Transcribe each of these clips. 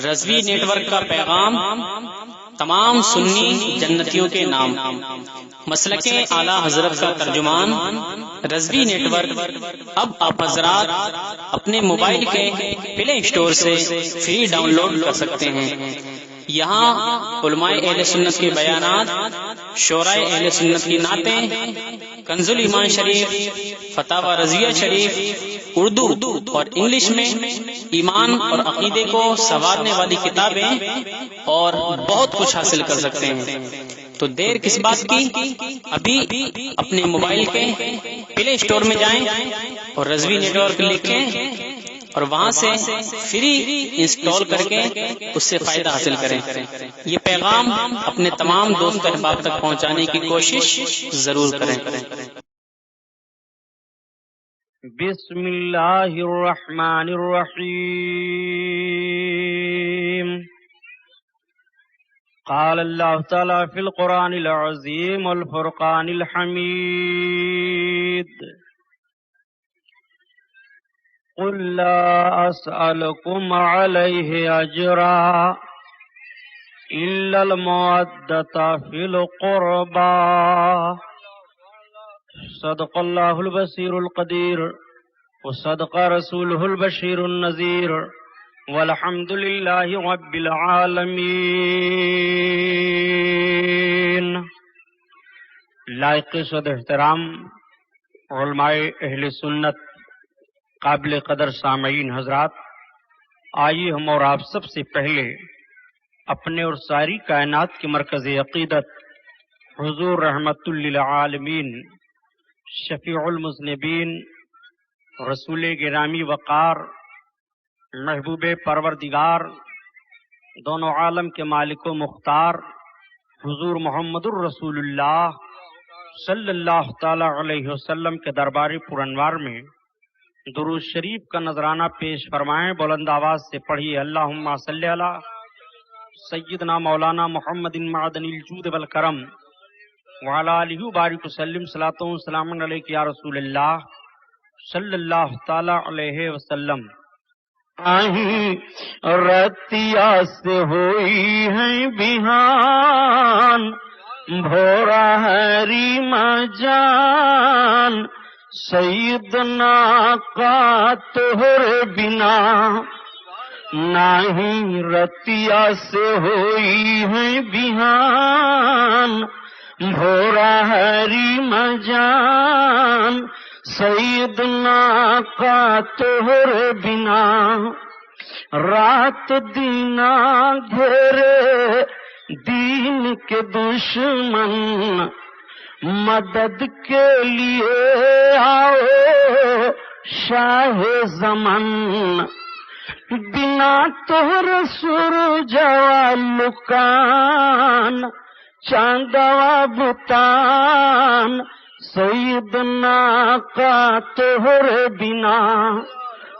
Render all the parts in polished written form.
Rizvi net work کا پیغام تمام سنی جنتیوں کے نام۔ مسلک اعلیٰ حضرت کا ترجمان رضوی نیٹ ورک اب آپ حضرات اپنے موبائل کے پلے اسٹور سے فری ڈاؤن لوڈ کر سکتے ہیں۔ یہاں علماء اہل سنت کے بیانات، شورائے اہل سنت کی نعتیں، کنز الایمان شریف، فتاوی رضویہ شریف، اردو اور انگلش میں ایمان اور عقیدے کو سنوارنے والی کتابیں اور بہت کچھ حاصل کر سکتے ہیں۔ تو دیر کس بات کی، ابھی اپنے موبائل کے پلے اسٹور میں جائیں اور رضوی نیٹ ورک لکھیں اور وہاں سے فری انسٹال کر کے اس سے فائدہ حاصل کریں۔ یہ پیغام اپنے تمام دوست احباب تک پہنچانے کی کوشش ضرور کریں۔ بسم اللہ الرحمن الرحیم۔ قال اللہ تعالی فی القرآن العظیم والفرقان الحمید۔ قل لا اسألكم عليه اجرا الا المودة في القربى۔ صدق اللہ البصیر القدیر وصدق رسولہ البشیر النذیر والحمد للہ رب العالمین۔ لائق صد احترام علماء اہل سنت، قابل قدر سامعین حضرات، آئیے ہم اور آپ سب سے پہلے اپنے اور ساری کائنات کے مرکز عقیدت حضور رحمت للعالمین، شفیع المذنبین، رسول گرامی وقار، محبوب پروردگار، دونوں عالم کے مالک و مختار حضور محمد الرسول اللہ صلی اللہ تعالی علیہ وسلم کے دربار پرانوار میں درود شریف کا نذرانہ پیش فرمائیں۔ بلند آواز سے پڑھیے، اللہم صلی علی سیدنا مولانا محمد معدن الجود والکرم وعلی آلہ بارک وسلم، صلاۃ و سلام علیک یا رسول اللہ صلی اللہ تعالی علیہ وسلم۔ رتیا سے ہوئی ہے بہان، بھورا ہری مجان، سیدنا کا تہر بنا نہیں رتیا سے ہوئی ہے بہان، بھورا ہری مجان، سیدنا کا تہر بنا، رات دینا گھیرے دین کے دشمن، مدد کے لیے آؤ شاہ زمن، بنا تہر سورج لکان، چاندوا بتان، سیدنا کا تہر بنا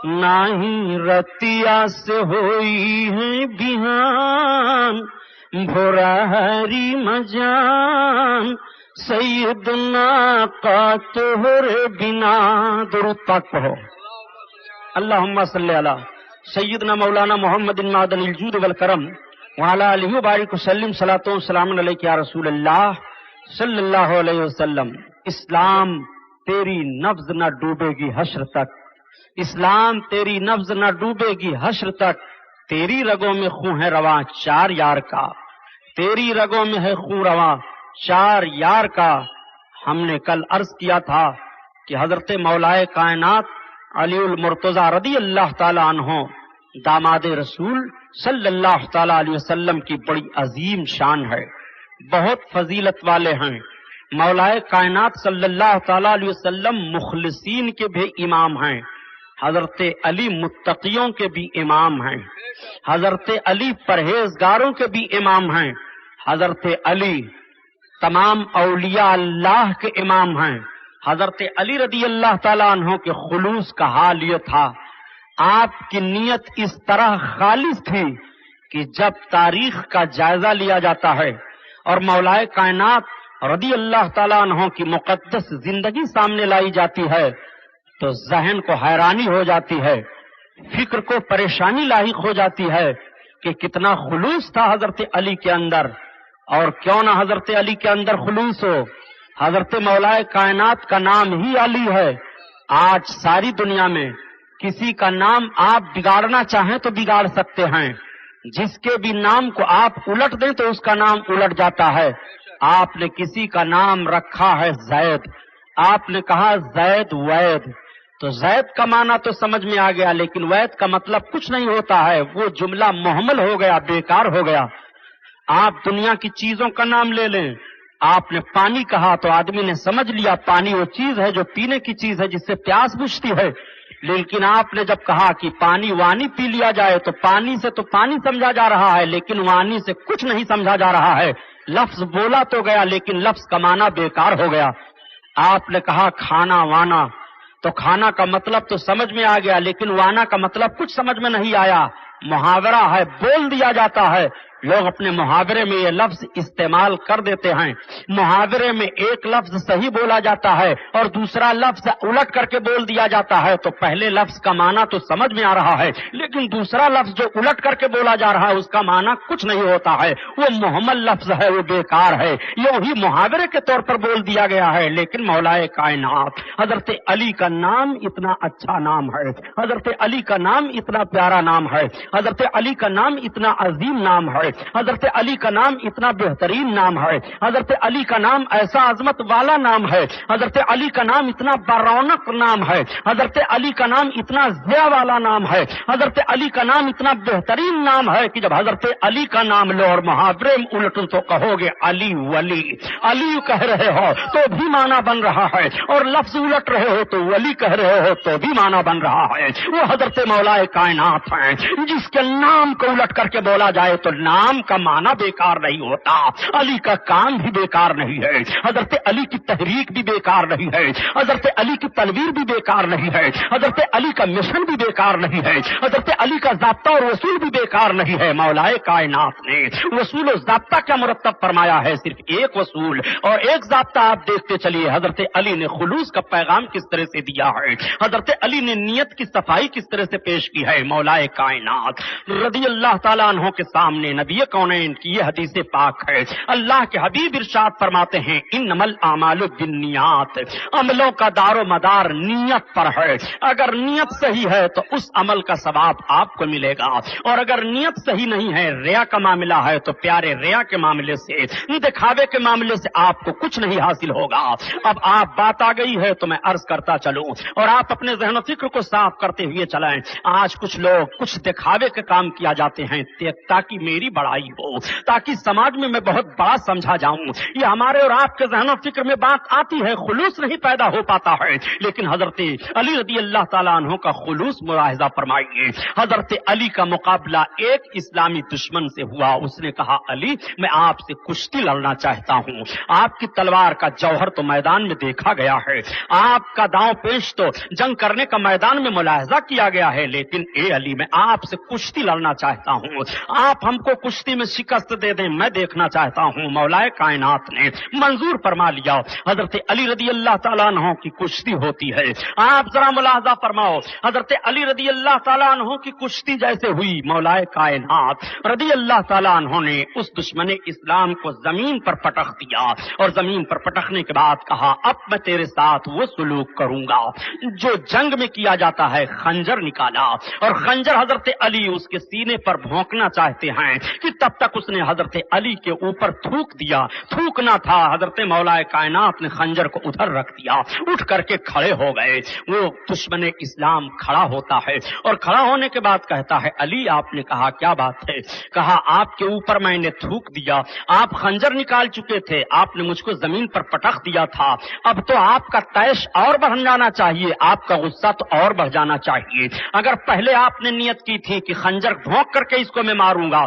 نہیں رتیا سے ہوئی ہے بہان، بھورا ہری مجان، سیدنا کا تہر بنا۔ درود پاک پڑھو۔ اللہم صلی علی سیدنا مولانا محمد معدن الجود والکرم وعلی آلہ بارک وسلم، صلاۃ و سلام علیک یا رسول اللہ صلی اللہ علیہ وسلم۔ اسلام تیری نبض نہ ڈوبے گی حشر تک، اسلام تیری نبض نہ ڈوبے گی حشر تک، تیری رگوں میں خون ہے رواں چار یار کا، تیری رگوں میں ہے خون رواں چار یار کا۔ ہم نے کل عرض کیا تھا کہ حضرت مولائے کائنات علی المرتضی رضی اللہ تعالی عنہ داماد رسول صلی اللہ تعالی علیہ وسلم کی بڑی عظیم شان ہے، بہت فضیلت والے ہیں۔ مولائے کائنات صلی اللہ تعالی علیہ وسلم مخلصین کے بھی امام ہیں، حضرت علی متقیوں کے بھی امام ہیں، حضرت علی پرہیزگاروں کے بھی امام ہیں، حضرت علی تمام اولیاء اللہ کے امام ہیں۔ حضرت علی رضی اللہ تعالیٰ عنہ کے خلوص کا حال یہ تھا، آپ کی نیت اس طرح خالص تھی کہ جب تاریخ کا جائزہ لیا جاتا ہے اور مولائے کائنات رضی اللہ تعالیٰ عنہ کی مقدس زندگی سامنے لائی جاتی ہے تو ذہن کو حیرانی ہو جاتی ہے، فکر کو پریشانی لاحق ہو جاتی ہے، کہ کتنا خلوص تھا حضرت علی کے اندر، اور کیوں نہ حضرت علی کے اندر خلوص ہو، حضرت مولا کائنات کا نام ہی علی ہے۔ آج ساری دنیا میں کسی کا نام آپ بگاڑنا چاہیں تو بگاڑ سکتے ہیں، جس کے بھی نام کو آپ الٹ دیں تو اس کا نام الٹ جاتا ہے۔ آپ نے کسی کا نام رکھا ہے زید، آپ نے کہا زید وید، تو زید کا معنی تو سمجھ میں آ گیا، لیکن وید کا مطلب کچھ نہیں ہوتا ہے، وہ جملہ محمل ہو گیا، بیکار ہو گیا۔ آپ دنیا کی چیزوں کا نام لے لیں، آپ نے پانی کہا تو آدمی نے سمجھ لیا پانی وہ چیز ہے جو پینے کی چیز ہے، جس سے پیاس بجھتی ہے، لیکن آپ نے جب کہا کہ پانی وانی پی لیا جائے تو پانی سے تو پانی سمجھا جا رہا ہے، لیکن وانی سے کچھ نہیں سمجھا جا رہا ہے۔ لفظ بولا تو گیا لیکن لفظ کا معنی بیکار ہو گیا۔ آپ نے کہا کھانا وانا، تو کھانا کا مطلب تو سمجھ میں آ گیا، لیکن وانا کا مطلب کچھ سمجھ میں نہیں آیا۔ محاورہ ہے، بول دیا جاتا ہے، لوگ اپنے محاورے میں یہ لفظ استعمال کر دیتے ہیں۔ محاورے میں ایک لفظ صحیح بولا جاتا ہے اور دوسرا لفظ الٹ کر کے بول دیا جاتا ہے، تو پہلے لفظ کا معنی تو سمجھ میں آ رہا ہے، لیکن دوسرا لفظ جو الٹ کر کے بولا جا رہا ہے اس کا معنی کچھ نہیں ہوتا ہے، وہ محمل لفظ ہے، وہ بیکار ہے، یوں ہی محاورے کے طور پر بول دیا گیا ہے۔ لیکن مولا کائنات حضرت علی کا نام اتنا اچھا نام ہے، حضرت علی کا نام اتنا پیارا نام ہے، حضرت علی کا نام اتنا عظیم نام ہے، حضرت علی کا نام اتنا بہترین نام ہے، حضرت علی کا نام ایسا عظمت والا نام ہے، حضرت علی کا نام اتنا برونق نام ہے، حضرت علی کا نام اتنا ضیاء والا نام ہے، حضرت علی کا نام اتنا بہترین نام ہے کہ جب حضرت علی کا نام لو اور محاورے میں الٹو تو کہو گے علی ولی، علی کہہ رہے ہو تو بھی معنی بن رہا ہے، اور لفظ الٹ رہے ہو تو ولی کہہ رہے ہو تو بھی معنی بن رہا ہے۔ وہ حضرت مولا کائنات ہیں، جس کے نام کو الٹ کر کے بولا جائے تو نام کا معنی بیکار نہیں ہوتا، علی کا کام بھی بیکار نہیں ہے، حضرت علی کی تحریک بھی بیکار نہیں ہے، حضرت علی کی تلویر بھی بیکار نہیں ہے، حضرت علی کا مشن بھی بیکار نہیں ہے، حضرت علی کا ضابطہ اور اصول بھی بیکار نہیں ہے۔ مولا کائنات نے اصول و ضابطہ کیا مرتب فرمایا ہے؟ صرف ایک اصول اور ایک ضابطہ آپ دیکھتے چلیے، حضرت علی نے خلوص کا پیغام کس طرح سے دیا ہے، حضرت علی نے نیت کی صفائی کس طرح سے پیش کی ہے۔ مولا کائنات رضی اللہ تعالیٰ عنہ کے سامنے نبی کونین کی یہ حدیث پاک ہے، اللہ کے حبیب ارشاد فرماتے ہیں انما الاعمال بالنیات، عملوں کا دار و مدار نیت پر ہے، اگر نیت صحیح ہے تو اس عمل کا ثواب آپ کو ملے گا، اور اگر نیت صحیح نہیں ہے، ریا کا معاملہ ہے تو پیارے ریا کے معاملے سے، دکھاوے کے معاملے سے آپ کو کچھ نہیں حاصل ہوگا۔ اب آپ بات آ گئی ہے تو میں عرض کرتا چلوں اور آپ اپنے ذہن و فکر کو صاف کرتے ہوئے چلائیں۔ آج کچھ لوگ کچھ دکھاوے کے کام کیا جاتے ہیں تاکہ میری بڑائی ہو، تاکہ سماج میں بہت بڑا سمجھا جاؤں، یہ ہمارے اور آپ کے ذہن و فکر میں بات آتی ہے، خلوص نہیں پیدا ہو پاتا ہے۔ لیکن حضرت علی رضی اللہ تعالیٰ عنہ کا خلوص ملاحظہ فرمائیے۔ حضرت علی کا مقابلہ ایک اسلامی دشمن سے ہوا، اس نے کہا علی میں آپ سے کشتی لڑنا چاہتا ہوں، آپ کی تلوار کا جوہر تو میدان میں دیکھا گیا ہے، آپ کا داؤں پیش تو جنگ کرنے کا میدان میں ملاحظہ کیا گیا ہے، لیکن اے علی میں آپ سے کشتی لڑنا چاہتا ہوں، آپ ہم کو کشتی میں شکست دے دیں، میں دیکھنا چاہتا ہوں۔ مولا کائنات نے منظور فرما لیا، حضرت علی رضی اللہ تعالیٰ عنہ کی کشتی ہوتی ہے۔ آپ ذرا ملاحظہ فرماؤ، حضرت علی رضی اللہ تعالیٰ عنہ کی کشتی جیسے ہوئی، مولا کائنات رضی اللہ تعالیٰ عنہ نے اس دشمن اسلام کو زمین پر پٹخ دیا، اور زمین پر پٹخنے کے بعد کہا اب میں تیرے ساتھ وہ سلوک کروں گا جو جنگ میں کیا جاتا ہے۔ خنجر نکالا، اور خنجر حضرت علی اس کے سینے پر بھونکنا چاہتے ہیں کہ تب تک اس نے حضرت علی کے اوپر تھوک دیا، تھوکنا تھا، حضرت مولا کائنات نے خنجر کو ادھر رکھ دیا، اٹھ کر کے کھڑے ہو گئے۔ وہ دشمن اسلام کھڑا ہوتا ہے اور کھڑا ہونے کے بعد کہتا ہے علی آپ نے کہا کیا بات ہے؟ کہا آپ کے اوپر میں نے تھوک دیا، آپ خنجر نکال چکے تھے، آپ نے مجھ کو زمین پر پٹخ دیا تھا، اب تو آپ کا تیش اور بڑھ جانا چاہیے، آپ کا غصہ تو اور بڑھ جانا چاہیے۔ اگر پہلے آپ نے نیت کی تھی کہ خنجر بھونک کر کے اس کو میں ماروں گا،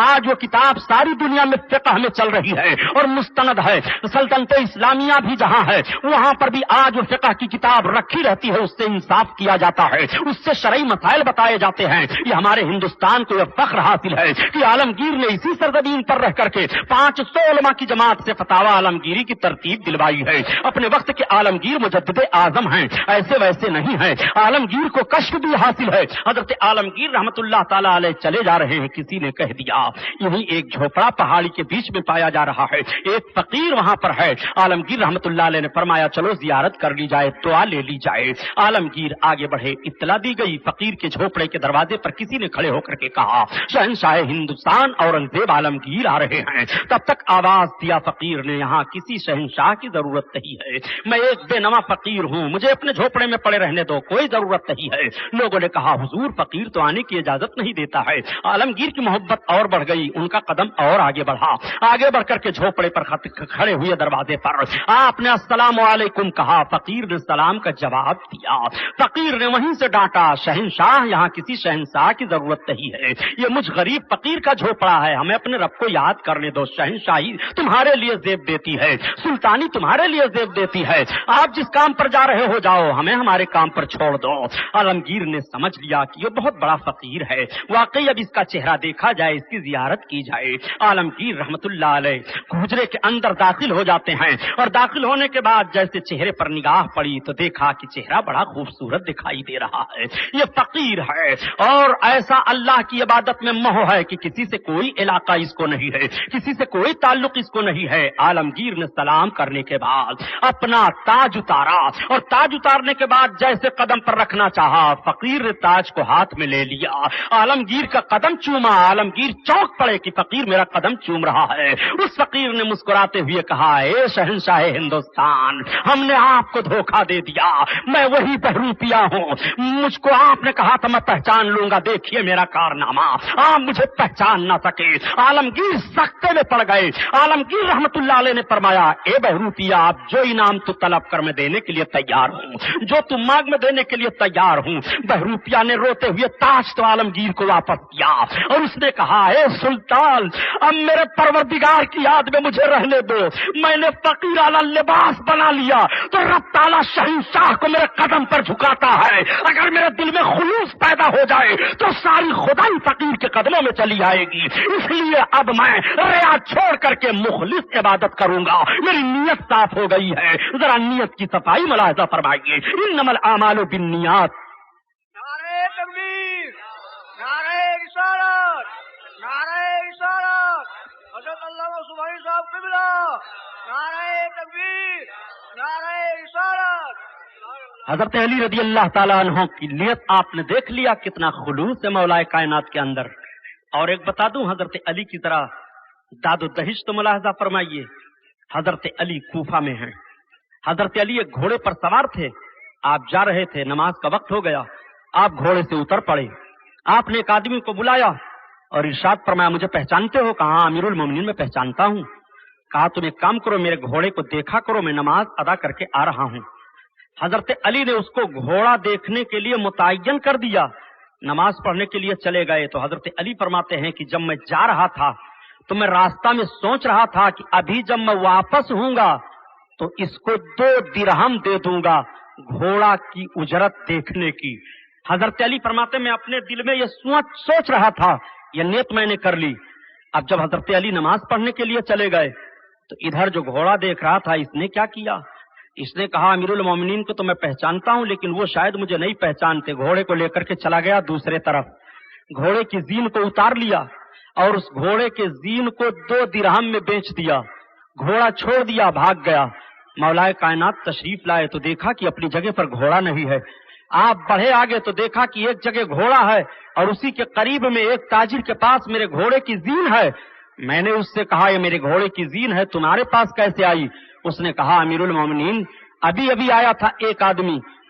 آج وہ کتاب ساری دنیا میں فقہ میں چل رہی ہے اور مستند ہے. سلطنت اسلامیہ بھی جہاں ہے وہاں پر بھی آج وہ فقہ کی کتاب رکھی رہتی ہے, اس سے انصاف کیا جاتا ہے, اس سے شرعی مسائل بتائے جاتے ہیں. یہ ہمارے ہندوستان کو یہ فخر حاصل ہے کہ عالمگیر نے اسی سرزمین پر رہ کر کے 500 علماء کی جماعت سے فتاوا عالمگیری کی ترتیب دلوائی ہے. اپنے وقت کے عالمگیر مجدد اعظم ہیں, ایسے ویسے نہیں ہیں. عالمگیر کو کشف بھی حاصل ہے. حضرت عالمگیر رحمت اللہ تعالیٰ علیہ چلے جا رہے ہیں, کسی نے کہہ دیا یہی ایک جھوپڑا پہاڑی کے بیچ میں پایا جا رہا ہے, ایک فقیر وہاں پر ہے. عالمگیر رحمت اللہ علیہ نے فرمایا چلو زیارت کر لی جائے, دعا لے لی جائے. عالمگیر آگے بڑھے, اطلاع دی گئی فقیر کے جھوپڑے کے دروازے پر کسی نے کھڑے ہو کر کے کہا شہنشاہ ہندوستان اورنگزیب عالمگیر آ رہے ہیں. تب تک آواز دیا فقیر نے یہاں کسی شہنشاہ کی ضرورت نہیں ہے, میں ایک بے نوا فقیر ہوں, مجھے اپنے جھوپڑے میں پڑے رہنے دو, کوئی ضرورت نہیں ہے. لوگوں نے کہا حضور فقیر تو آنے کی اجازت نہیں دیتا ہے. عالمگیر کی محبت اور بڑھ گئی, ان کا قدم اور آگے بڑھا. آگے بڑھ کر کے جھوپڑے پر کھڑے ہوئے دروازے پر آپ نے السلام علیکم کہا. فقیر نے سلام کا جواب دیا. فقیر نے وہیں سے ڈانٹا شہنشاہ یہاں کسی شہنشاہ کی ضرورت نہیں ہے, یہ مجھ غریب فقیر کا جھوپڑا ہے, ہمیں اپنے رب کو یاد کرنے دو. شہنشاہی تمہارے لیے زیب دیتی ہے, سلطانی تمہارے لیے زیب دیتی ہے, آپ جس کام پر جا رہے ہو جاؤ, ہمیں ہمارے کام پر چھوڑ دو. عالمگیر نے سمجھ لیا کہ یہ بہت بڑا فقیر ہے, واقعی اب اس کا چہرہ دیکھا جائے, اس کی زیارت کی جائے. عالمگیر رحمت اللہ علیہ حجرے کے اندر داخل ہو جاتے ہیں اور داخل ہونے کے بعد جیسے چہرے پر نگاہ پڑی تو دیکھا کہ چہرہ بڑا خوبصورت دکھائی دے رہا ہے. یہ فقیر ہے اور ایسا اللہ کی عبادت میں موہ ہے کہ کسی سے کوئی علاقہ اس کو نہیں ہے, کسی سے کوئی تعلق اس کو نہیں ہے. عالمگیر نے سلام کرنے کے بعد اپنا تاج اتارا اور تاج اتارنے کے بعد جیسے قدم پر رکھنا چاہا, فقیر نے تاج کو ہاتھ میں لے لیا, عالمگیر کا قدم چوما. عالمگیر چونک پڑے کہ فقیر میرا قدم چوم رہا ہے. اس فقیر نے مسکراتے ہوئے کہا اے شہنشاہ ہندوستان, ہم نے آپ کو دھوکہ دے دیا, میں وہی بہروپیہ ہوں, مجھ کو آپ نے کہا تھا میں پہچان لوں گا, دیکھیے میرا کارنامہ, آپ مجھے پہچان نہ سکے. عالمگیر سختے میں پڑ گئے. عالمگیر رحمت اللہ علیہ نے فرمایا اے بہروپیہ, آپ جو انعام تو طلب کر میں دینے کے لیے تیار ہوں, جو تم مانگ میں دینے کے لیے تیار ہوں. بہروپیہ نے روتے ہوئے تاج تو عالمگیر کو واپس دیا اور اس نے کہا اے سلطان, اب میرے پروردگار کی یاد میں مجھے رہنے دو, میں نے فقیرانہ لباس بنا لیا تو رب تعالیٰ شہنشاہ کو میرے قدم پر جھکاتا ہے. اگر میرے دل میں خلوص پیدا ہو جائے تو ساری خدائی فقیر کے قدموں میں چلی آئے گی. اس لیے اب میں ریا چھوڑ کر کے مخلص عبادت کروں گا, میری نیت صاف ہو گئی ہے. ذرا نیت کی صفائی ملاحظہ فرمائیے. انما الاعمال بالنیات. نعرہ تکبیر, نعرہ رسالت, نعرہ رسالت, حضرت علامہ صبحی صاحب قبلہ, نعرہ تکبیر, نعرہ رسالت. حضرت علی رضی اللہ تعالیٰ عنہ کی نیت آپ نے دیکھ لیا کتنا خلوص ہے مولا کائنات کے اندر. اور ایک بتا دوں, حضرت علی کی طرح داد و دہش تو ملاحظہ فرمائیے. حضرت علی کوفہ میں ہیں. حضرت علی ایک گھوڑے پر سوار تھے, آپ جا رہے تھے, نماز کا وقت ہو گیا, آپ گھوڑے سے اتر پڑے. آپ نے ایک آدمی کو بلایا اور ارشاد فرمایا مجھے پہچانتے ہو؟ کہا امیر المومنین میں پہچانتا ہوں. کہا تم ایک کام کرو, میرے گھوڑے کو دیکھا کرو, میں نماز ادا کر کے آ رہا ہوں. حضرت علی نے اس کو گھوڑا دیکھنے کے لیے متعین کر دیا, نماز پڑھنے کے لیے چلے گئے. تو حضرت علی فرماتے ہیں کہ جب میں جا رہا تھا تو میں راستہ میں سوچ رہا تھا کہ ابھی جب میں واپس ہوں گا تو اس کو 2 درہم دے دوں گا گھوڑا کی اجرت دیکھنے کی. حضرت علی فرماتے میں اپنے دل میں یہ سوچ رہا تھا, یہ نیت میں نے کر لی. اب جب حضرت علی نماز پڑھنے کے لیے چلے گئے تو ادھر جو گھوڑا دیکھ رہا تھا اس نے کیا کیا, اس نے کہا امیر المومنین کو تو میں پہچانتا ہوں لیکن وہ شاید مجھے نہیں پہچانتے. گھوڑے کو لے کر کے چلا گیا دوسرے طرف, گھوڑے کی زین کو اتار لیا اور اس گھوڑے کے زین کو 2 درہم میں بیچ دیا. گھوڑا چھوڑ دیا, بھاگ گیا. مولا کائنات تشریف لائے تو دیکھا کہ اپنی جگہ پر گھوڑا نہیں ہے. آپ بڑھے آگے تو دیکھا کہ ایک جگہ گھوڑا ہے اور اسی کے قریب میں ایک تاجر کے پاس میرے گھوڑے کی زین ہے. میں نے اس سے کہا یہ میرے گھوڑے کی زین ہے, تمہارے پاس کیسے آئی؟ اس نے کہا امیر المومنین ابھی ابھی آیا تھا ایک آدمی,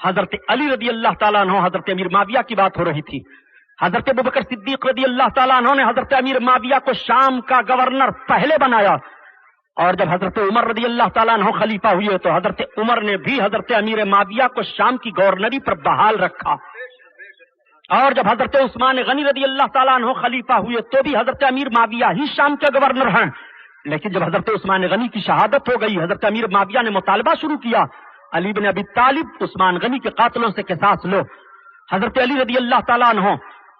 حضرت علی رضی اللہ تعالیٰ عنہ حضرت امیر معاویہ کی بات ہو رہی تھی. حضرت ابوبکر صدیق رضی اللہ تعالیٰ عنہ نے حضرت امیر معاویہ کو شام کا گورنر پہلے بنایا، اور جب حضرت عمر رضی اللہ تعالیٰ عنہ خلیفہ ہوئے تو حضرت عمر نے بھی حضرت امیر معاویہ کو شام کی گورنری پر بحال رکھا، اور جب حضرت عثمان غنی رضی اللہ تعالیٰ عنہ خلیفہ ہوئے تو بھی حضرت امیر معاویہ ہی شام کے گورنر ہیں. لیکن جب حضرت عثمان غنی کی شہادت ہو گئی، حضرت امیر معاویہ نے مطالبہ شروع کیا، علی بن ابی طالب عثمان غنی کے قاتلوں سے قصاص لو. حضرت علی رضی اللہ تعالیٰ عنہ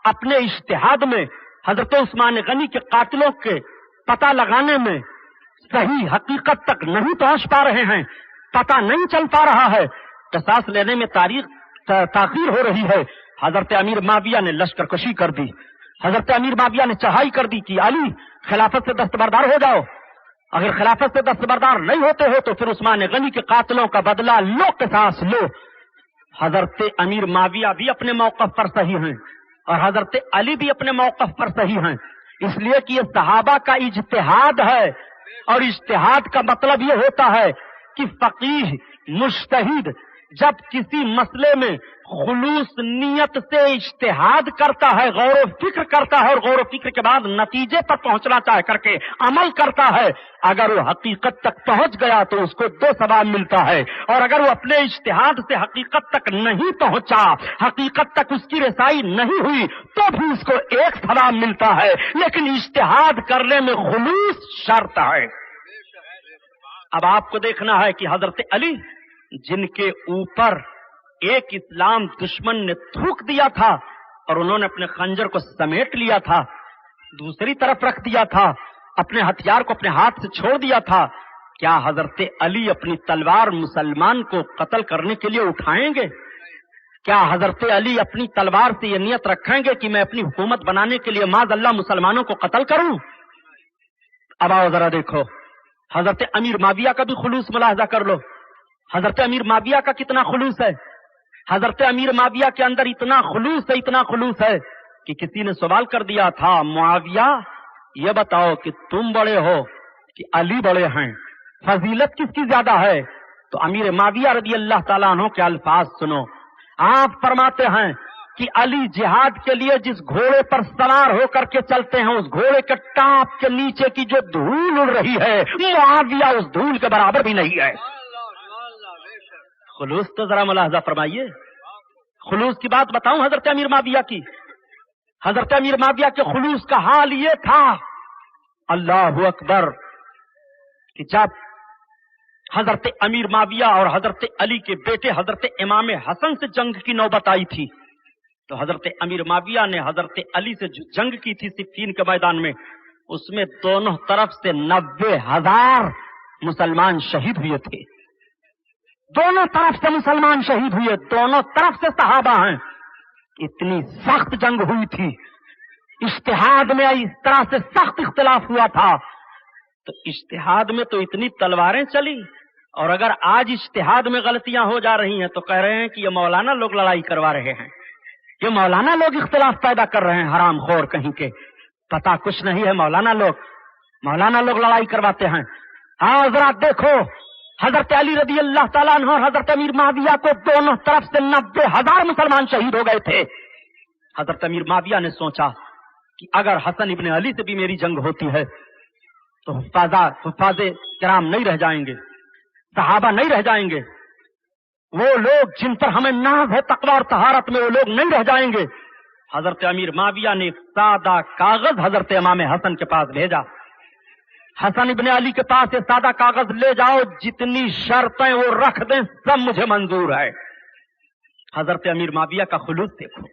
اپنے اجتہاد میں حضرت عثمان غنی کے قاتلوں کے پتہ لگانے میں صحیح حقیقت تک نہیں پہنچ پا رہے ہیں، پتہ نہیں چل پا رہا ہے، قصاص لینے میں تاخیر ہو رہی ہے. حضرت امیر معاویہ نے لشکر کشی کر دی. حضرت امیر معاویہ نے چڑھائی کر دی کہ علی خلافت سے دستبردار ہو جاؤ، اگر خلافت سے دستبردار نہیں ہوتے ہو تو پھر عثمان غنی کے قاتلوں کا بدلہ لو، قصاص لو. حضرت امیر معاویہ بھی اپنے موقف پر صحیح ہیں اور حضرت علی بھی اپنے موقف پر صحیح ہیں، اس لیے کہ یہ صحابہ کا اجتہاد ہے، اور اجتہاد کا مطلب یہ ہوتا ہے کہ فقیہ مجتہد جب کسی مسئلے میں خلوص نیت سے اجتہاد کرتا ہے، غور و فکر کرتا ہے، اور غور و فکر کے بعد نتیجے پر پہنچنا چاہ کر کے عمل کرتا ہے، اگر وہ حقیقت تک پہنچ گیا تو اس کو 2 ثواب ملتا ہے، اور اگر وہ اپنے اجتہاد سے حقیقت تک نہیں پہنچا، حقیقت تک اس کی رسائی نہیں ہوئی تو بھی اس کو 1 ثواب ملتا ہے. لیکن اجتہاد کرنے میں خلوص شرط ہے. اب آپ کو دیکھنا ہے کہ حضرت علی جن کے اوپر ایک اسلام دشمن نے تھوک دیا تھا اور انہوں نے اپنے خنجر کو سمیٹ لیا تھا، دوسری طرف رکھ دیا تھا، اپنے ہتھیار کو اپنے ہاتھ سے چھوڑ دیا تھا، کیا حضرت علی اپنی تلوار مسلمان کو قتل کرنے کے لیے اٹھائیں گے؟ کیا حضرت علی اپنی تلوار سے یہ نیت رکھیں گے کہ میں اپنی حکومت بنانے کے لیے معاذ اللہ مسلمانوں کو قتل کروں؟ اب آؤ ذرا دیکھو، حضرت امیر معاویہ کا بھی خلوص ملاحظہ کر لو. حضرت امیر معاویہ کا کتنا خلوص ہے. حضرت امیر معاویہ کے اندر اتنا خلوص ہے کہ کسی نے سوال کر دیا تھا، معاویہ یہ بتاؤ کہ تم بڑے ہو کہ علی بڑے ہیں، فضیلت کس کی زیادہ ہے؟ تو امیر معاویہ رضی اللہ تعالیٰ عنہ کے الفاظ سنو. آپ فرماتے ہیں کہ علی جہاد کے لیے جس گھوڑے پر سوار ہو کر کے چلتے ہیں، اس گھوڑے کے ٹانپ کے نیچے کی جو دھول اڑ رہی ہے، معاویہ اس دھول کے برابر بھی نہیں ہے. خلوص تو ذرا ملاحظہ فرمائیے. خلوص کی بات بتاؤں حضرت امیر معاویہ کی. حضرت امیر معاویہ کے خلوص کا حال یہ تھا، اللہ اکبر، کہ جب حضرت امیر معاویہ اور حضرت علی کے بیٹے حضرت امام حسن سے جنگ کی نوبت آئی تھی تو حضرت امیر معاویہ نے حضرت علی سے جو جنگ کی تھی صفین کے میدان میں، اس میں دونوں طرف سے 90,000 مسلمان شہید ہوئے تھے. دونوں طرف سے مسلمان شہید ہوئے، دونوں طرف سے صحابہ ہیں. اتنی سخت جنگ ہوئی تھی، اجتہاد میں اس طرح سے سخت اختلاف ہوا تھا. تو اجتہاد میں تو اتنی تلواریں چلی، اور اگر آج اجتہاد میں غلطیاں ہو جا رہی ہیں تو کہہ رہے ہیں کہ یہ مولانا لوگ لڑائی کروا رہے ہیں، یہ مولانا لوگ اختلاف پیدا کر رہے ہیں، حرام خور کہیں کے. پتہ کچھ نہیں ہے، مولانا لوگ لڑائی کرواتے ہیں. ہاں ذرا دیکھو، حضرت علی رضی اللہ تعالیٰ عنہ اور حضرت امیر معاویہ کو دونوں طرف سے 90,000 مسلمان شہید ہو گئے تھے. حضرت امیر معاویہ نے سوچا کہ اگر حسن ابن علی سے بھی میری جنگ ہوتی ہے تو حفاظ کرام نہیں رہ جائیں گے، صحابہ نہیں رہ جائیں گے، وہ لوگ جن پر ہمیں ناز ہے تقوی اور طہارت میں، وہ لوگ نہیں رہ جائیں گے. حضرت امیر معاویہ نے ایک سادہ کاغذ حضرت امام حسن کے پاس بھیجا. حسن ابن علی کے پاس یہ سادہ کاغذ لے جاؤ، جتنی شرطیں وہ رکھ دیں سب مجھے منظور ہے. حضرت امیر معاویہ کا خلوص دیکھو.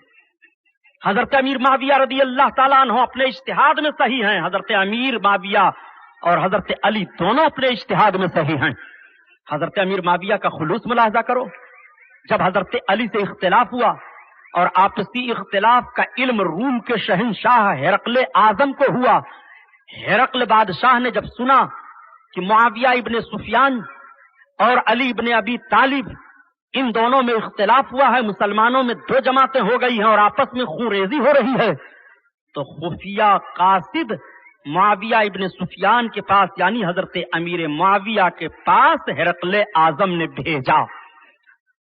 حضرت امیر معاویہ رضی اللہ تعالیٰ عنہ اپنے اجتہاد میں صحیح ہیں، حضرت امیر معاویہ اور حضرت علی دونوں اپنے اجتہاد میں صحیح ہیں. حضرت امیر معاویہ کا خلوص ملاحظہ کرو. جب حضرت علی سے اختلاف ہوا اور آپسی اختلاف کا علم روم کے شہنشاہ ہرقل اعظم کو ہوا، ہرقل بادشاہ نے جب سنا کہ معاویہ ابن سفیان اور علی ابن ابی طالب ان دونوں میں اختلاف ہوا ہے، مسلمانوں میں 2 جماعتیں ہو گئی ہیں اور آپس میں خون ریزی ہو رہی ہے، تو خفیہ قاصد معاویہ ابن سفیان کے پاس یعنی حضرت امیر معاویہ کے پاس ہرقل اعظم نے بھیجا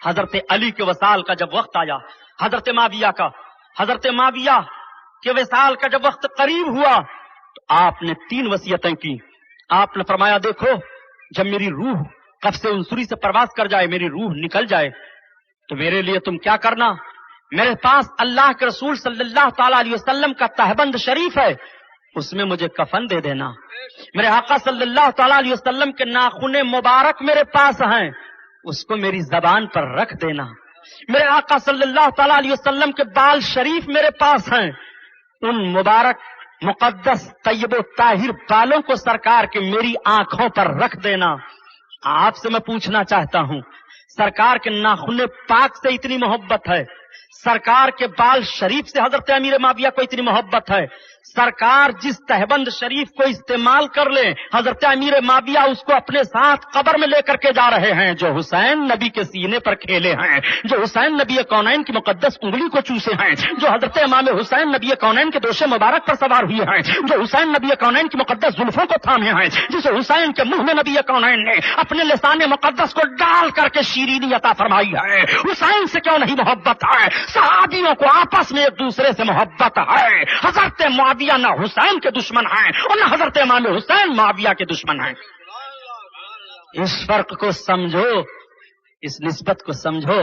حضرت علی کے وصال کا جب وقت آیا، حضرت معاویہ کے وصال کا جب وقت قریب ہوا تو آپ نے 3 وصیتیں کی. آپ نے فرمایا دیکھو جب میری روح قفس عنصری سے پرواز کر جائے، میری روح نکل جائے، تو میرے لیے تم کیا کرنا، میرے پاس اللہ کے رسول صلی اللہ تعالی علیہ وسلم کا تہبند شریف ہے، اس میں مجھے کفن دے دینا. میرے آقا صلی اللہ تعالی علیہ وسلم کے ناخن مبارک میرے پاس ہیں، اس کو میری زبان پر رکھ دینا. میرے آقا صلی اللہ تعالی علیہ وسلم کے بال شریف میرے پاس ہیں، ان مبارک مقدس طیب و طاہر بالوں کو سرکار کے میری آنکھوں پر رکھ دینا. آپ سے میں پوچھنا چاہتا ہوں، سرکار کے ناخن پاک سے اتنی محبت ہے، سرکار کے بال شریف سے حضرت امیر معاویہ کو اتنی محبت ہے، سرکار جس تہبند شریف کو استعمال کر لیں، حضرت امیر معاویہ اس کو اپنے ساتھ قبر میں لے کر کے جا رہے ہیں. جو حسین نبی کے سینے پر کھیلے ہیں، جو حسین نبی کونین کی مقدس انگلی کو چوسے ہیں، جو حضرت امام حسین نبی کونین کے دوش مبارک پر سوار ہوئے ہیں، جو حسین نبی کونین کی مقدس زلفوں کو تھامے ہیں، جس حسین کے منہ میں نبی کونین نے اپنے لسان مقدس کو ڈال کر کے شیرینی عطا فرمائی ہے. حسین سے کیوں نہیں محبت ہے؟ صحابیوں کو آپس میں ایک دوسرے سے محبت ہے. حضرت معاویہ نہ حسین کے دشمن ہیں اور نہ حضرت امام حسین معاویہ کے دشمن ہیں. اس فرق کو سمجھو، اس نسبت کو سمجھو.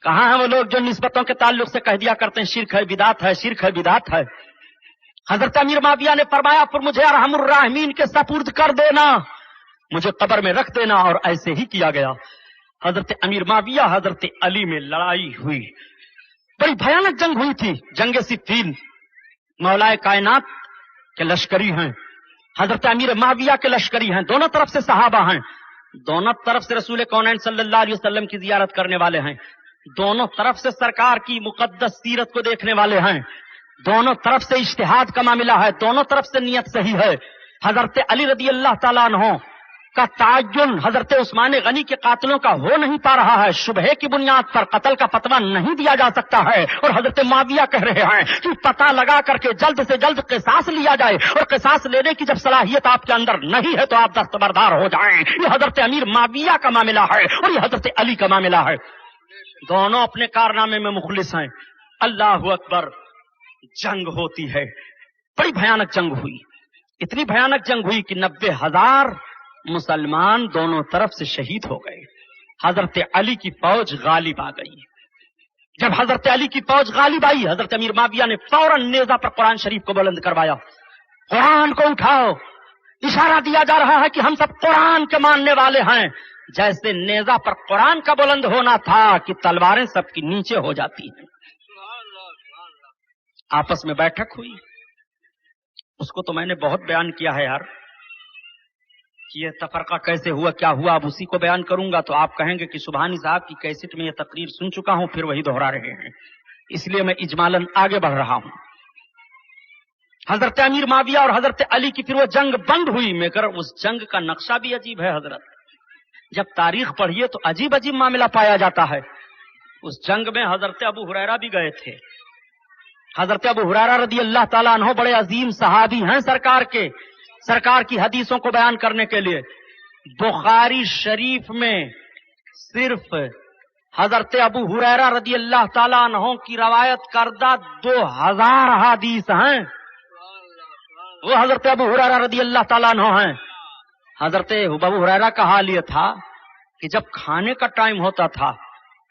کہاں ہیں وہ لوگ جو نسبتوں کے تعلق سے کہہ دیا کرتے ہیں شرک ہے، بدعت ہے، شرک ہے، بدعت ہے. حضرت امیر معاویہ نے فرمایا پھر مجھے ارحم الراحمین کے سپرد کر دینا، مجھے قبر میں رکھ دینا، اور ایسے ہی کیا گیا. حضرت امیر معاویہ حضرت علی میں لڑائی ہوئی، بڑی بھیانک جنگ ہوئی تھی، جنگ صفین. مولا کائنات کے لشکری ہیں، حضرت امیر معاویہ کے لشکری ہیں، دونوں طرف سے صحابہ ہیں، دونوں طرف سے رسول کونین صلی اللہ علیہ وسلم کی زیارت کرنے والے ہیں، دونوں طرف سے سرکار کی مقدس سیرت کو دیکھنے والے ہیں، دونوں طرف سے اجتہاد کا معاملہ ہے، دونوں طرف سے نیت صحیح ہے. حضرت علی رضی اللہ تعالیٰ عنہ کا تعین حضرت عثمان غنی کے قاتلوں کا ہو نہیں پا رہا ہے، شبہے کی بنیاد پر قتل کا فتویٰ نہیں دیا جا سکتا ہے، اور حضرت معاویہ کہہ رہے ہیں کہ پتہ لگا کر کے جلد سے جلد قصاص لیا جائے، اور قصاص لینے کی جب صلاحیت آپ کے اندر نہیں ہے تو آپ دستبردار ہو جائیں. یہ حضرت امیر معاویہ کا معاملہ ہے اور یہ حضرت علی کا معاملہ ہے. دونوں اپنے کارنامے میں مخلص ہیں. اللہ اکبر. جنگ ہوتی ہے، بڑی بھیانک جنگ ہوئی، اتنی بھیانک جنگ ہوئی کہ 90,000 مسلمان دونوں طرف سے شہید ہو گئے. حضرت علی کی فوج غالب آ گئی. جب حضرت علی کی فوج غالب آئی، حضرت امیر معاویہ نے فوراً نیزہ پر قرآن شریف کو بلند کروایا. قرآن کو اٹھاؤ. اشارہ دیا جا رہا ہے کہ ہم سب قرآن کے ماننے والے ہیں. جیسے نیزہ پر قرآن کا بلند ہونا تھا کہ تلواریں سب کی نیچے ہو جاتی ہیں. آپس میں بیٹھک ہوئی، اس کو تو میں نے بہت بیان کیا ہے یار، کہ یہ تفرقہ کیسے ہوا، کیا ہوا. اب اسی کو بیان کروں گا تو آپ کہیں گے کہ سبحانی صاحب کی کیسٹ میں یہ تقریر سن چکا ہوں، پھر وہی دہرا رہے ہیں. اس لیے میں اجمالاً آگے بڑھ رہا ہوں. حضرت امیر معاویہ اور حضرت علی کی پھر وہ جنگ بند ہوئی، مگر اس جنگ کا نقشہ بھی عجیب ہے حضرت. جب تاریخ پڑھیے تو عجیب عجیب معاملہ پایا جاتا ہے. اس جنگ میں حضرت ابو ہریرہ بھی گئے تھے. حضرت ابو ہریرہ رضی اللہ تعالیٰ عنہ بڑے عظیم صحابی ہیں سرکار کے، سرکار کی حدیثوں کو بیان کرنے کے لیے. بخاری شریف میں صرف حضرت ابو ہریرہ رضی اللہ تعالیٰ عنہ کی روایت کردہ 2000 حدیث ہیں. وہ حضرت ابو ہریرہ رضی اللہ تعالیٰ عنہ ہیں. حضرت ابو ہریرہ کا حال یہ تھا کہ جب کھانے کا ٹائم ہوتا تھا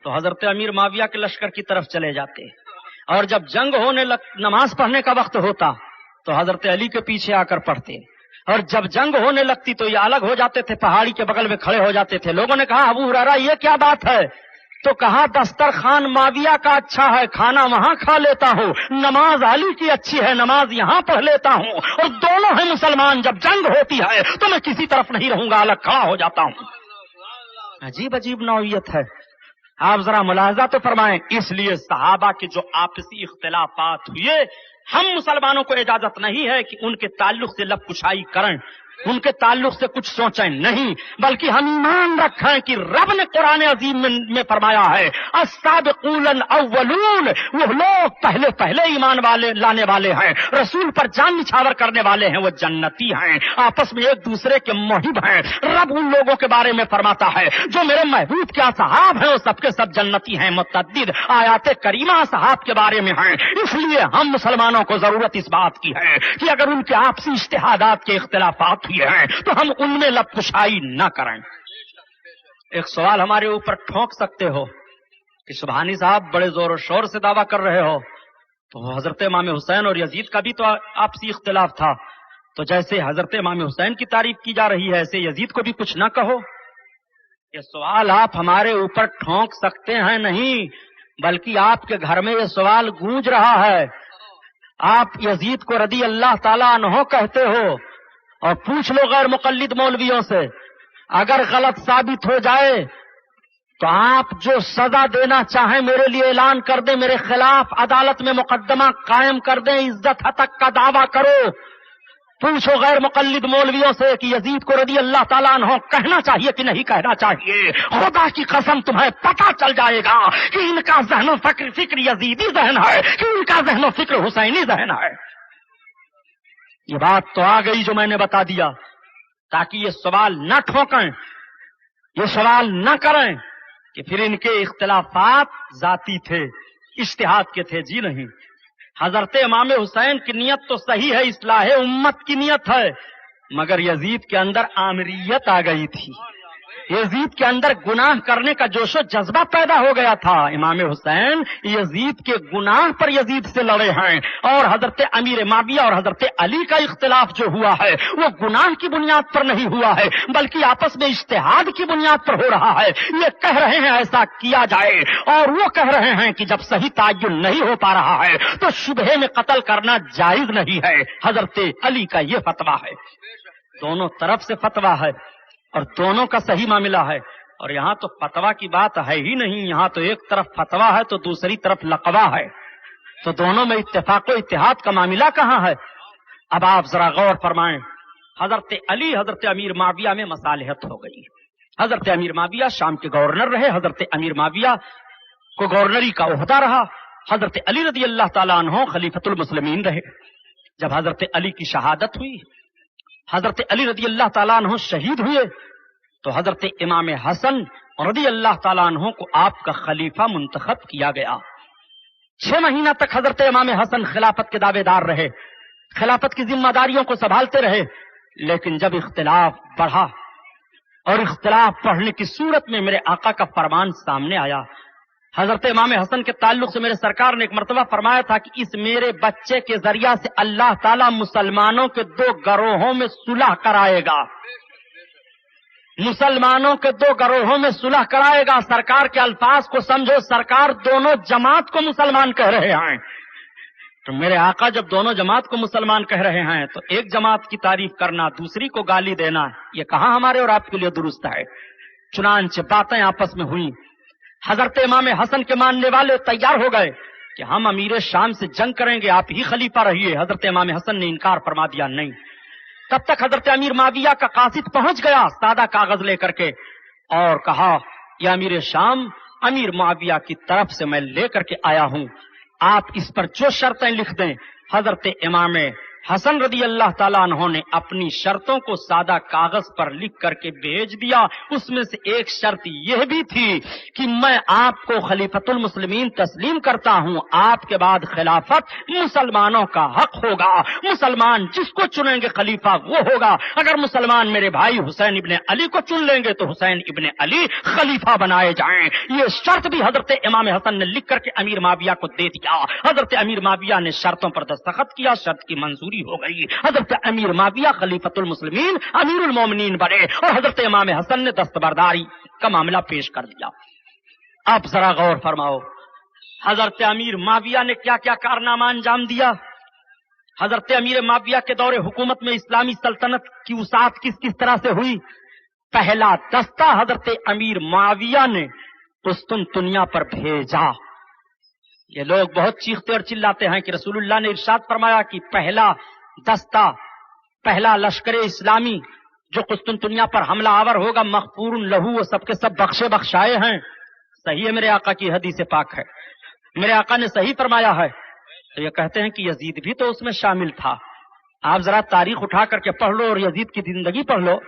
تو حضرت امیر معاویہ کے لشکر کی طرف چلے جاتے، اور جب جنگ ہونے نماز پڑھنے کا وقت ہوتا تو حضرت علی کے پیچھے آ کر پڑھتے، اور جب جنگ ہونے لگتی تو یہ الگ ہو جاتے تھے، پہاڑی کے بغل میں کھڑے ہو جاتے تھے. لوگوں نے کہا ابو ہریرہ یہ کیا بات ہے؟ تو کہا دسترخوان معاویہ کا اچھا ہے، کھانا وہاں کھا لیتا ہوں، نماز علی کی اچھی ہے، نماز یہاں پڑھ لیتا ہوں، اور دونوں ہیں مسلمان. جب جنگ ہوتی ہے تو میں کسی طرف نہیں رہوں گا، الگ کھڑا ہو جاتا ہوں. عجیب عجیب نوعیت ہے. آپ ذرا ملاحظہ تو فرمائیں. اس لیے صحابہ کے جو آپسی اختلافات ہوئے، ہم مسلمانوں کو اجازت نہیں ہے کہ ان کے تعلق سے لب کشائی کریں. ان کے تعلق سے کچھ سوچیں نہیں، بلکہ ہم ایمان رکھیں کہ رب نے قرآن عظیم میں فرمایا ہے السابقون الاولون، وہ لوگ پہلے ایمان والے لانے والے ہیں، رسول پر جان نچھاور کرنے والے ہیں، وہ جنتی ہیں، آپس میں ایک دوسرے کے محب ہیں۔ رب ان لوگوں کے بارے میں فرماتا ہے جو میرے محبوب کے اصحاب ہیں وہ سب کے سب جنتی ہیں۔ متعدد آیات کریمہ اصحاب کے بارے میں ہیں، اس لیے ہم مسلمانوں کو ضرورت اس بات کی ہے کہ اگر ان کے آپسی اجتہادات کے اختلافات ہوئے ہیں تو ہم ان میں لب کشائی نہ کریں۔ ایک سوال ہمارے اوپر ٹھونک سکتے ہو کہ سبحانی صاحب بڑے زور و شور سے دعویٰ کر رہے ہو، تو حضرت امام حسین اور یزید کا بھی تو آپسی اختلاف تھا، تو جیسے حضرت امام حسین کی تعریف کی جا رہی ہے ایسے یزید کو بھی کچھ نہ کہو۔ یہ سوال آپ ہمارے اوپر ٹھونک سکتے ہیں نہیں، بلکہ آپ کے گھر میں یہ سوال گونج رہا ہے۔ آپ یزید کو رضی اللہ تعالیٰ عنہ کہتے ہو، اور پوچھ لو غیر مقلد مولویوں سے، اگر غلط ثابت ہو جائے تو آپ جو سزا دینا چاہیں میرے لیے اعلان کر دیں، میرے خلاف عدالت میں مقدمہ قائم کر دیں، عزت ہتک کا دعویٰ کرو۔ پوچھو غیر مقلد مولویوں سے کہ یزید کو رضی اللہ تعالیٰ عنہ کہنا چاہیے کہ نہیں کہنا چاہیے، خدا کی قسم تمہیں پتہ چل جائے گا کہ ان کا ذہن و فکر یزیدی ذہن ہے کہ ان کا ذہن و فکر حسینی ذہن ہے۔ یہ بات تو آ گئی جو میں نے بتا دیا، تاکہ یہ سوال نہ ٹھوکیں، یہ سوال نہ کریں کہ پھر ان کے اختلافات ذاتی تھے، اجتہاد کے تھے۔ جی نہیں، حضرت امام حسین کی نیت تو صحیح ہے، اصلاح امت کی نیت ہے، مگر یزید کے اندر آمریت آ گئی تھی، یزید کے اندر گناہ کرنے کا جوش و جذبہ پیدا ہو گیا تھا۔ امام حسین یزید کے گناہ پر یزید سے لڑے ہیں، اور حضرت امیر معاویہ اور حضرت علی کا اختلاف جو ہوا ہے وہ گناہ کی بنیاد پر نہیں ہوا ہے، بلکہ آپس میں اجتہاد کی بنیاد پر ہو رہا ہے۔ یہ کہہ رہے ہیں ایسا کیا جائے، اور وہ کہہ رہے ہیں کہ جب صحیح تعین نہیں ہو پا رہا ہے تو شبہے میں قتل کرنا جائز نہیں ہے۔ حضرت علی کا یہ فتویٰ ہے، دونوں طرف سے فتویٰ ہے اور دونوں کا صحیح معاملہ ہے۔ اور یہاں تو فتویٰ کی بات ہے ہی نہیں، یہاں تو ایک طرف فتویٰ ہے تو دوسری طرف لقبہ ہے، تو دونوں میں اتفاق و اتحاد کا معاملہ کہاں ہے؟ اب آپ ذرا غور فرمائیں، حضرت علی حضرت امیر معاویہ میں مصالحت ہو گئی۔ حضرت امیر معاویہ شام کے گورنر رہے، حضرت امیر معاویہ کو گورنری کا عہدہ رہا، حضرت علی رضی اللہ تعالیٰ عنہ خلیفۃ المسلمین رہے۔ جب حضرت علی کی شہادت ہوئی، حضرت علی رضی اللہ تعالیٰ عنہ شہید ہوئے، تو حضرت امام حسن رضی اللہ تعالیٰ عنہ کو آپ کا خلیفہ منتخب کیا گیا۔ 6 مہینہ تک حضرت امام حسن خلافت کے دعوے دار رہے، خلافت کی ذمہ داریوں کو سنبھالتے رہے، لیکن جب اختلاف بڑھا اور اختلاف بڑھنے کی صورت میں میرے آقا کا فرمان سامنے آیا۔ حضرت امام حسن کے تعلق سے میرے سرکار نے ایک مرتبہ فرمایا تھا کہ اس میرے بچے کے ذریعہ سے اللہ تعالیٰ مسلمانوں کے 2 گروہوں میں صلح کرائے گا، مسلمانوں کے 2 گروہوں میں صلح کرائے گا۔ سرکار کے الفاظ کو سمجھو، سرکار دونوں جماعت کو مسلمان کہہ رہے ہیں، تو میرے آقا جب دونوں جماعت کو مسلمان کہہ رہے ہیں تو ایک جماعت کی تعریف کرنا، دوسری کو گالی دینا، یہ کہاں ہمارے اور آپ کے لیے درست ہے؟ چنانچہ باتیں آپس میں ہوئیں، حضرت امام حسن کے ماننے والے تیار ہو گئے کہ ہم امیر شام سے جنگ کریں گے، آپ ہی خلیفہ رہیے۔ حضرت امام حسن نے انکار فرما دیا، نہیں۔ تب تک حضرت امیر معاویہ کا قاصد پہنچ گیا سادہ کاغذ لے کر کے، اور کہا کہ امیر شام امیر معاویہ کی طرف سے میں لے کر کے آیا ہوں، آپ اس پر جو شرطیں لکھ دیں۔ حضرت امام حسن رضی اللہ تعالیٰ عنہ نے اپنی شرطوں کو سادہ کاغذ پر لکھ کر کے بھیج دیا۔ اس میں سے ایک شرط یہ بھی تھی کہ میں آپ کو خلیفۃ المسلمین تسلیم کرتا ہوں، آپ کے بعد خلافت مسلمانوں کا حق ہوگا، مسلمان جس کو چنیں گے خلیفہ وہ ہوگا، اگر مسلمان میرے بھائی حسین ابن علی کو چن لیں گے تو حسین ابن علی خلیفہ بنائے جائیں۔ یہ شرط بھی حضرت امام حسن نے لکھ کر کے امیر معاویہ کو دے دیا۔ حضرت امیر معاویہ نے شرطوں پر دستخط کیا، شرط کی منظوری ہو گئی، حضرت امیر معاویہ خلیفۃ المسلمین امیر المومنین بنے، اور حضرت امام حسن نے دستبرداری کا معاملہ پیش کر دیا۔ اب ذرا غور فرماؤ، حضرت امیر معاویہ نے کیا کیا کارنامہ انجام دیا۔ حضرت امیر معاویہ کے دور حکومت میں اسلامی سلطنت کی وسعت کس کس طرح سے ہوئی۔ پہلا دستہ حضرت امیر معاویہ نے قسطنطنیہ پر بھیجا۔ یہ لوگ بہت چیختے اور چلاتے ہیں کہ رسول اللہ نے ارشاد فرمایا کہ پہلا دستہ پہلا لشکر اسلامی جو قسطنطنیہ پر حملہ آور ہوگا مغفور لہو، وہ سب کے سب بخشے بخشائے ہیں. صحیح ہے، میرے آقا کی حدیث پاک ہے، میرے آقا نے صحیح فرمایا ہے. تو یہ کہتے ہیں کہ یزید بھی تو اس میں شامل تھا. آپ ذرا تاریخ اٹھا کر کے پڑھ لو اور یزید کی زندگی پڑھ لو.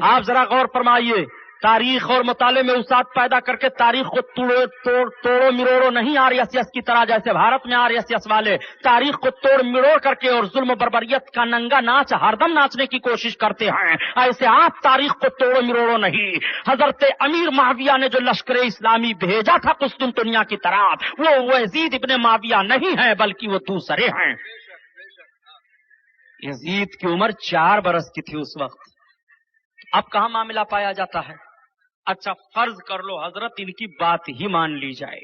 آپ ذرا غور فرمائیے، تاریخ اور مطالعے میں وسعت پیدا کر کے تاریخ کو توڑو مروڑو نہیں آر ایس ایس کی طرح، جیسے بھارت میں آر ایس ایس والے تاریخ کو توڑ مروڑ کر کے اور ظلم و بربریت کا ننگا ناچ ہر دم ناچنے کی کوشش کرتے ہیں. ایسے آپ تاریخ کو توڑو مروڑو نہیں. حضرت امیر معاویہ نے جو لشکر اسلامی بھیجا تھا قسطنطنیہ کی طرف، وہ یزید ابن معاویہ نہیں ہے بلکہ وہ دوسرے ہیں. یزید کی عمر 4 برس کی تھی اس وقت. اب کہاں معاملہ پایا جاتا ہے؟ اچھا فرض کر لو حضرت ان کی بات ہی مان لی جائے،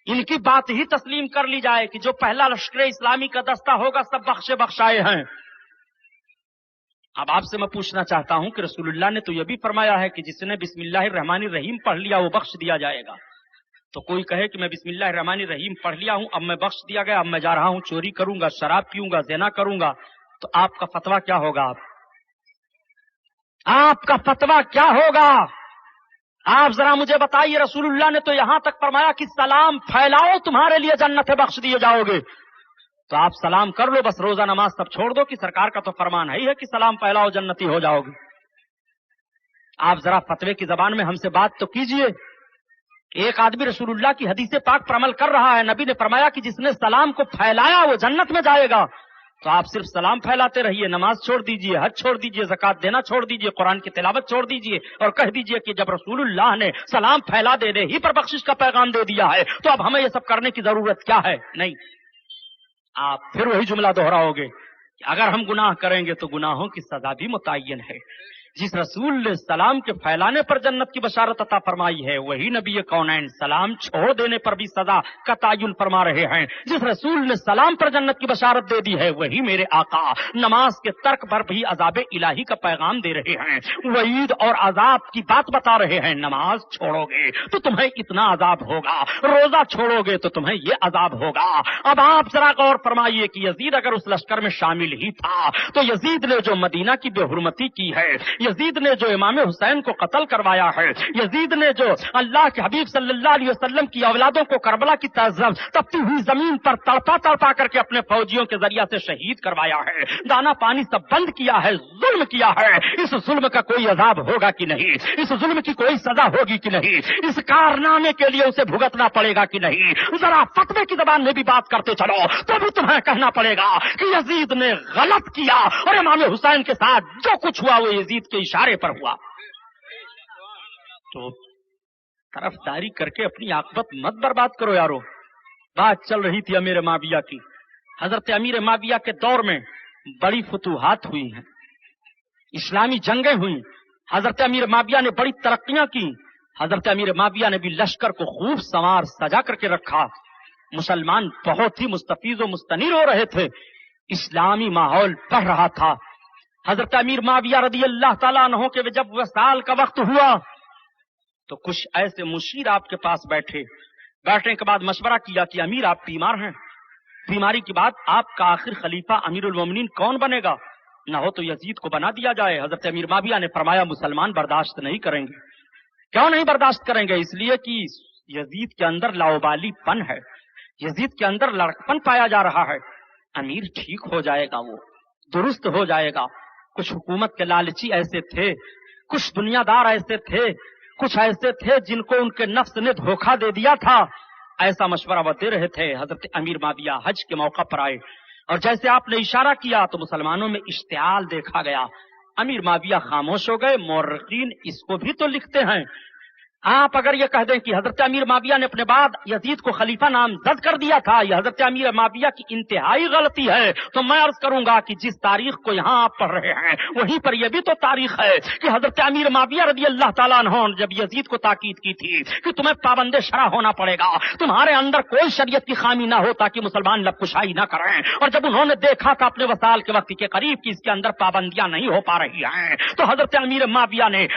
ان کی بات ہی تسلیم کر لی جائے کہ جو پہلا لشکر اسلامی کا دستہ ہوگا سب بخشے بخشائے ہیں. اب آپ سے میں پوچھنا چاہتا ہوں کہ رسول اللہ نے تو یہ بھی فرمایا ہے کہ جس نے بسم اللہ الرحمن الرحیم پڑھ لیا وہ بخش دیا جائے گا. تو کوئی کہے کہ میں بسم اللہ الرحمن الرحیم پڑھ لیا ہوں، اب میں بخش دیا گیا، اب میں جا رہا ہوں چوری کروں گا، شراب پیوں گا، زنا کروں گا، تو آپ کا فتویٰ کیا ہوگا؟ آپ کا فتویٰ کیا ہوگا؟ آپ ذرا مجھے بتائیے. رسول اللہ نے تو یہاں تک فرمایا کہ سلام پھیلاؤ تمہارے لیے جنتیں بخش دیے جاؤ گے. تو آپ سلام کر لو، بس روزہ نماز سب چھوڑ دو کہ سرکار کا تو فرمان ہے ہی ہے کہ سلام پھیلاؤ جنتی ہو جاؤ گے. آپ ذرا فتوے کی زبان میں ہم سے بات تو کیجئے. ایک آدمی رسول اللہ کی حدیث پاک پر عمل کر رہا ہے، نبی نے فرمایا کہ جس نے سلام کو پھیلایا وہ جنت میں جائے گا. تو آپ صرف سلام پھیلاتے رہیے، نماز چھوڑ دیجئے، حج چھوڑ دیجئے، زکات دینا چھوڑ دیجئے، قرآن کی تلاوت چھوڑ دیجئے اور کہہ دیجئے کہ جب رسول اللہ نے سلام پھیلا دینے ہی پر بخشش کا پیغام دے دیا ہے تو اب ہمیں یہ سب کرنے کی ضرورت کیا ہے؟ نہیں. آپ پھر وہی جملہ دہراؤ گے کہ اگر ہم گناہ کریں گے تو گناہوں کی سزا بھی متعین ہے. جس رسول نے سلام کے پھیلانے پر جنت کی بشارت عطا فرمائی ہے وہی نبی کونین سلام چھوڑ دینے پر بھی سزا کا تعین فرما رہے ہیں. جس رسول نے سلام پر جنت کی بشارت دے دی ہے وہی میرے آقا نماز کے ترک پر بھی عذاب الہی کا پیغام دے رہے ہیں، وعید اور عذاب کی بات بتا رہے ہیں. نماز چھوڑو گے تو تمہیں اتنا عذاب ہوگا، روزہ چھوڑو گے تو تمہیں یہ عذاب ہوگا. اب آپ ذرا غور فرمائیے کہ یزید اگر اس لشکر میں شامل ہی تھا تو یزید نے جو مدینہ کی بے حرمتی کی ہے، یزید نے جو امام حسین کو قتل کروایا ہے، یزید نے جو اللہ کے حبیب صلی اللہ علیہ وسلم کی اولادوں کو کربلا کی تپتی ہوئی زمین پر تڑپا تڑپا کر کے اپنے فوجیوں کے ذریعہ سے شہید کروایا ہے، دانا پانی سب بند کیا ہے، ظلم کیا ہے، اس ظلم کا کوئی عذاب ہوگا کہ نہیں؟ اس ظلم کی کوئی سزا ہوگی کہ نہیں؟ اس کارنامے کے لیے اسے بھگتنا پڑے گا کہ نہیں؟ ذرا فتوے کی زبان میں بھی بات کرتے چلو تو بھی تمہیں کہنا پڑے گا کہ یزید نے غلط کیا اور امام حسین کے ساتھ جو کچھ ہوا وہ یزید کے اشارے پر ہوا. تو طرفداری کر کے اپنی عاقبت مت برباد کرو یارو. بات چل رہی تھی امیر معاویہ کی. حضرت امیر معاویہ کے دور میں بڑی فتوحات ہوئی ہیں، اسلامی جنگیں ہوئی، حضرت امیر معاویہ نے بڑی ترقیاں کی. حضرت امیر معاویہ نے بھی لشکر کو خوب سنوار سجا کر کے رکھا. مسلمان بہت ہی مستفیض و مستنیر ہو رہے تھے، اسلامی ماحول بڑھ رہا تھا. حضرت امیر معاویہ رضی اللہ تعالیٰ عنہ کے جب وصال کا وقت ہوا تو کچھ ایسے مشیر آپ کے پاس بیٹھنے کے بعد مشورہ کیا کہ امیر آپ بیمار ہیں، بیماری کے بعد آپ کا آخر خلیفہ امیر المومنین کون بنے گا؟ نہ ہو تو یزید کو بنا دیا جائے. حضرت امیر معاویہ نے فرمایا مسلمان برداشت نہیں کریں گے. کیوں نہیں برداشت کریں گے؟ اس لیے کہ یزید کے اندر لاؤبالی پن ہے، یزید کے اندر لڑکپن پایا جا رہا ہے. امیر ٹھیک ہو جائے گا، وہ درست ہو جائے گا. کچھ حکومت کے لالچی ایسے تھے، کچھ دنیا دار ایسے تھے، کچھ ایسے تھے جن کو ان کے نفس نے دھوکہ دے دیا تھا. ایسا مشورہ وہ دے رہے تھے. حضرت امیر معاویہ حج کے موقع پر آئے اور جیسے آپ نے اشارہ کیا تو مسلمانوں میں اشتعال دیکھا گیا. امیر معاویہ خاموش ہو گئے. مورخین اس کو بھی تو لکھتے ہیں. آپ اگر یہ کہہ دیں کہ حضرت امیر معاویہ نے اپنے بعد یزید کو خلیفہ نامزد کر دیا تھا، یہ حضرت امیر معاویہ کی انتہائی غلطی ہے، تو میں عرض کروں گا کہ جس تاریخ کو یہاں آپ پڑھ رہے ہیں وہیں پر یہ بھی تو تاریخ ہے کہ حضرت امیر معاویہ رضی اللہ تعالیٰ عنہ نے جب یزید کو تاکید کی تھی کہ تمہیں پابند شرع ہونا پڑے گا، تمہارے اندر کوئی شریعت کی خامی نہ ہو تاکہ مسلمان لب کشائی نہ کریں، اور جب انہوں نے دیکھا تھا اپنے وصال کے وقت کے قریب کہ اس کے اندر پابندیاں نہیں ہو پا رہی ہیں، تو حضرت امیر معاویہ نے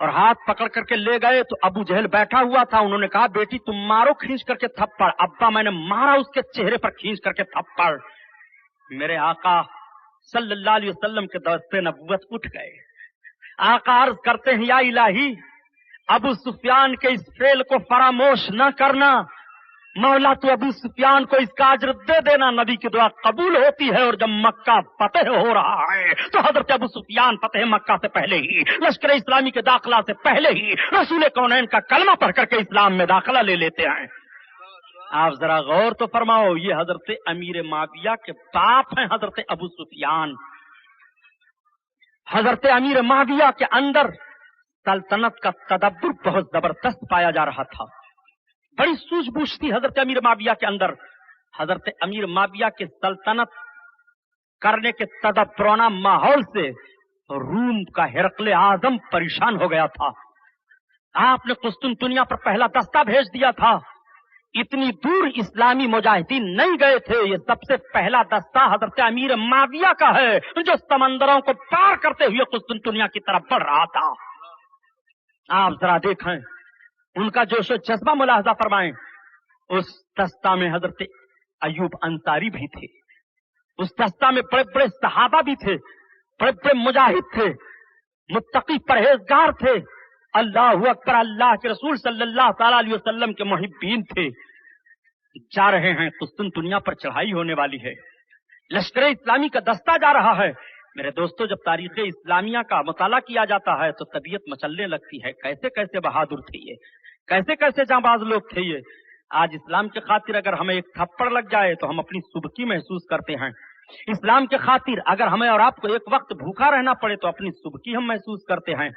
اور ہاتھ پکڑ کر کے لے گئے تو ابو جہل بیٹھا ہوا تھا. انہوں نے کہا بیٹی تم مارو کھینچ کر کے تھپڑ. ابا میں نے مارا اس کے چہرے پر کھینچ کر کے تھپڑ. میرے آقا صلی اللہ علیہ وسلم کے دست نبوت اٹھ گئے. آقا عرض کرتے ہیں یا الہی ابو سفیان کے اس فعل کو فراموش نہ کرنا. مولا تو ابو سفیان کو اس کا اجر دے دینا. نبی کی دعا قبول ہوتی ہے. اور جب مکہ فتح ہو رہا ہے تو حضرت ابو سفیان فتح مکہ سے پہلے ہی, لشکر اسلامی کے داخلہ سے پہلے ہی رسول کونین کا کلمہ پڑھ کر کے اسلام میں داخلہ لے لیتے ہیں. آپ ذرا غور تو فرماؤ, یہ حضرت امیر معاویہ کے باپ ہیں حضرت ابو سفیان. حضرت امیر معاویہ کے اندر سلطنت کا تدبر بہت زبردست پایا جا رہا تھا. بڑی سوجھ بوجھ تھی حضرت امیر معاویہ کے اندر. حضرت امیر معاویہ کے سلطنت کرنے کے تدبرانہ ماحول سے روم کا ہرقل اعظم پریشان ہو گیا تھا. آپ نے قسطنطنیہ پر پہلا دستہ بھیج دیا تھا. اتنی دور اسلامی مجاہدین نہیں گئے تھے. یہ سب سے پہلا دستہ حضرت امیر معاویہ کا ہے جو سمندروں کو پار کرتے ہوئے قسطنطنیہ کی طرف بڑھ رہا تھا. آپ ذرا دیکھیں ان کا جوش و جذبہ ملاحظہ فرمائیں. اس دستہ میں حضرت ایوب انصاری بھی تھے. اس دستہ میں بڑے بڑے صحابہ بھی تھے, بڑے بڑے مجاہد تھے, متقی پرہیزگار تھے, اللہ اکبر, اللہ کے رسول صلی اللہ تعالی علیہ وسلم کے محبین تھے. جا رہے ہیں قسطنطنیہ پر چڑھائی ہونے والی ہے. لشکر اسلامی کا دستہ جا رہا ہے. میرے دوستو جب تاریخ اسلامیہ کا مطالعہ کیا جاتا ہے تو طبیعت مچلنے لگتی ہے. کیسے کیسے بہادر تھے یہ, کیسے کیسے جانباز لوگ تھے یہ. آج اسلام کے خاطر اگر ہمیں ایک تھپڑ لگ جائے تو ہم اپنی سبکی محسوس کرتے ہیں. اسلام کے خاطر اگر ہمیں اور آپ کو ایک وقت بھوکا رہنا پڑے تو اپنی سبکی ہم محسوس کرتے ہیں.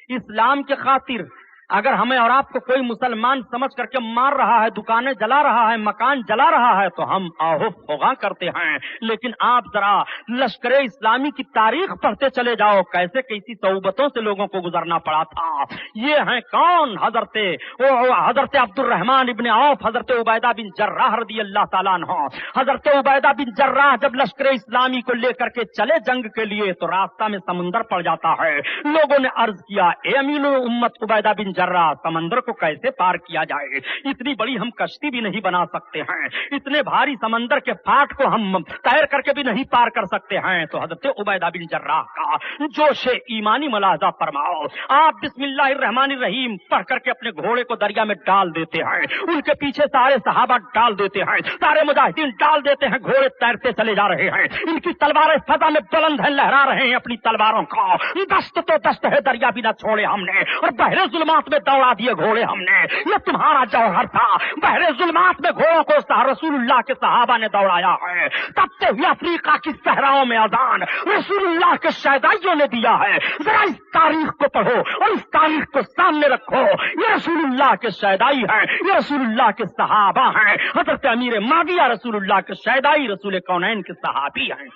اسلام کے خاطر اگر ہمیں اور آپ کو کوئی مسلمان سمجھ کر کے مار رہا ہے, دکانیں جلا رہا ہے, مکان جلا رہا ہے تو ہم آہو فغاں کرتے ہیں. لیکن آپ ذرا لشکر اسلامی کی تاریخ پڑھتے چلے جاؤ, کیسے کیسی صعوبتوں سے لوگوں کو گزرنا پڑا تھا. یہ ہیں کون؟ حضرت عبد الرحمن ابن عوف, حضرت عبیدہ بن جراح رضی اللہ تعالیٰ عنہ. حضرت عبیدہ بن جراح جب لشکر اسلامی کو لے کر کے چلے جنگ کے لیے تو راستہ میں سمندر پڑ جاتا ہے. لوگوں نے عرض کیا اے امین الامت عبیدہ بن جراح, سمندر کو کیسے پار کیا جائے؟ اتنی بڑی ہم کشتی بھی نہیں بنا سکتے ہیں, اتنے بھاری سمندر کے پھاٹ کو ہم تیر کر کے بھی نہیں پار کر سکتے ہیں. تو حضرت عبیدہ بن جراح کا جوش ایمانی ملاحظہ فرماؤ. آپ بسم اللہ الرحمن الرحیم پڑھ کر کے اپنے گھوڑے کو دریا میں ڈال دیتے ہیں, ان کے پیچھے سارے صحابہ ڈال دیتے ہیں, سارے مجاہدین ڈال دیتے ہیں, گھوڑے تیرتے چلے جا رہے ہیں. ان کی تلواریں فضا میں بلند ہیں, لہرا رہے ہیں اپنی تلواروں کو. دست تو دست ہے, دریا بھی نہ چھوڑے ہم نے, اور بحر ظلمات میں دوڑا دیے گھوڑے ہم نے. یہ تمہارا جوہر تھا, بحر ظلمات میں گھوڑوں کو رسول اللہ کے صحابہ نے دوڑایا ہے. تبتے ہوئے افریقہ کی صحراؤں میں اذان رسول اللہ کے شہدائیوں نے دیا ہے. ذرا اس تاریخ کو پڑھو اور اس تاریخ کو سامنے رکھو. یہ رسول اللہ کے شہدائی ہیں, یہ رسول اللہ کے صحابہ ہیں. حضرت امیر معاویہ رسول اللہ کے شہدائی, رسول کونین کے صحابی ہیں.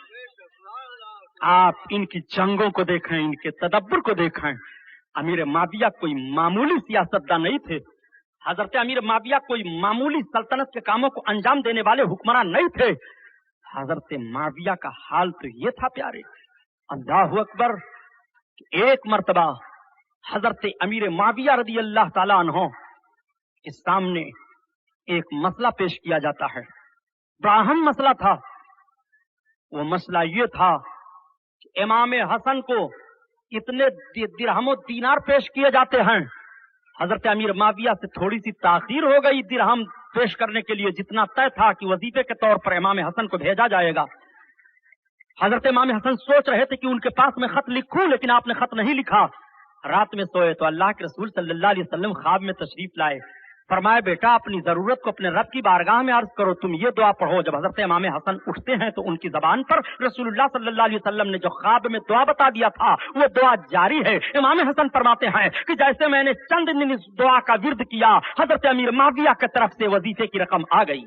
آپ ان کی جنگوں کو دیکھیں, ان کے تدبر کو دیکھیں. امیر معاویہ کوئی معمولی سیاستدان نہیں تھے. حضرت امیر معاویہ کوئی معمولی سلطنت کے کاموں کو انجام دینے والے حکمران نہیں تھے. حضرت معاویہ کا حال تو یہ تھا پیارے, اللہ اکبر, ایک مرتبہ حضرت امیر معاویہ رضی اللہ تعالیٰ عنہ کے سامنے ایک مسئلہ پیش کیا جاتا ہے. بڑا اہم مسئلہ تھا. وہ مسئلہ یہ تھا کہ امام حسن کو اتنے درہم و دینار پیش کیے جاتے ہیں. حضرت امیر معاویہ سے تھوڑی سی تاخیر ہو گئی درہم پیش کرنے کے لیے, جتنا طے تھا کہ وظیفے کے طور پر امام حسن کو بھیجا جائے گا. حضرت امام حسن سوچ رہے تھے کہ ان کے پاس میں خط لکھوں, لیکن آپ نے خط نہیں لکھا. رات میں سوئے تو اللہ کے رسول صلی اللہ علیہ وسلم خواب میں تشریف لائے. فرمایا بیٹا اپنی ضرورت کو اپنے رب کی بارگاہ میں عرض کرو, تم یہ دعا پڑھو. جب حضرت امام حسن اٹھتے ہیں تو ان کی زبان پر رسول اللہ صلی اللہ علیہ وسلم نے جو خواب میں دعا بتا دیا تھا وہ دعا جاری ہے. امام حسن فرماتے ہیں کہ جیسے میں نے چند دن اس دعا کا ورد کیا, حضرت امیر معاویہ کی طرف سے وظیفے کی رقم آ گئی.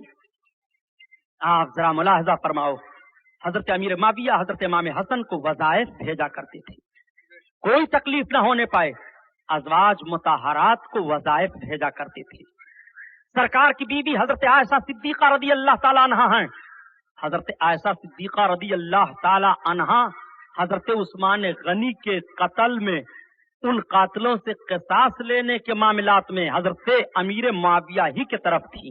آپ ذرا ملاحظہ فرماؤ, حضرت امیر معاویہ حضرت امام حسن کو وظائف بھیجا کرتے تھے, کوئی تکلیف نہ ہونے پائے. ازواج مطہرات کو وظائف بھیجا کرتے تھے. سرکار کی بیوی حضرت عائشہ صدیقہ رضی اللہ تعالیٰ عنہا ہیں. حضرت عائشہ صدیقہ رضی اللہ تعالیٰ عنہا حضرت عثمان غنی کے قتل میں ان قاتلوں سے قصاص لینے کے معاملات میں حضرت امیر معاویہ ہی کی طرف تھی،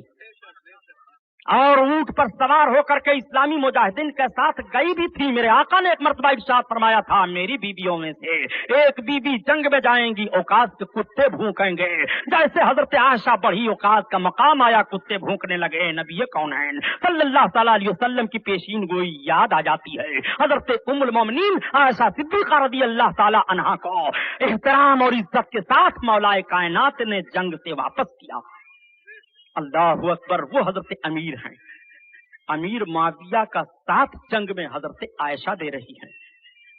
اور اونٹ پر سوار ہو کر کے اسلامی مجاہدین کے ساتھ گئی بھی تھی۔ میرے آقا نے ایک مرتبہ ارشاد فرمایا تھا، میری بیویوں میں سے ایک بیوی جنگ میں جائیں گی، اوقاز کے کتے بھونکیں گے۔ جیسے حضرت عائشہ بڑھی، اوقاز کا مقام آیا، کتے بھونکنے لگے، نبی کونین صلی اللہ تعالی علیہ وسلم کی پیشین گوئی یاد آ جاتی ہے۔ حضرت ام المومنین عائشہ صدیقہ رضی اللہ تعالی عنہا کو احترام اور عزت کے ساتھ مولا کائنات نے جنگ سے واپس کیا۔ اللہ اکبر، وہ حضرت امیر ہیں۔ امیر معاویہ کا ساتھ جنگ میں حضرت عائشہ دے رہی ہیں،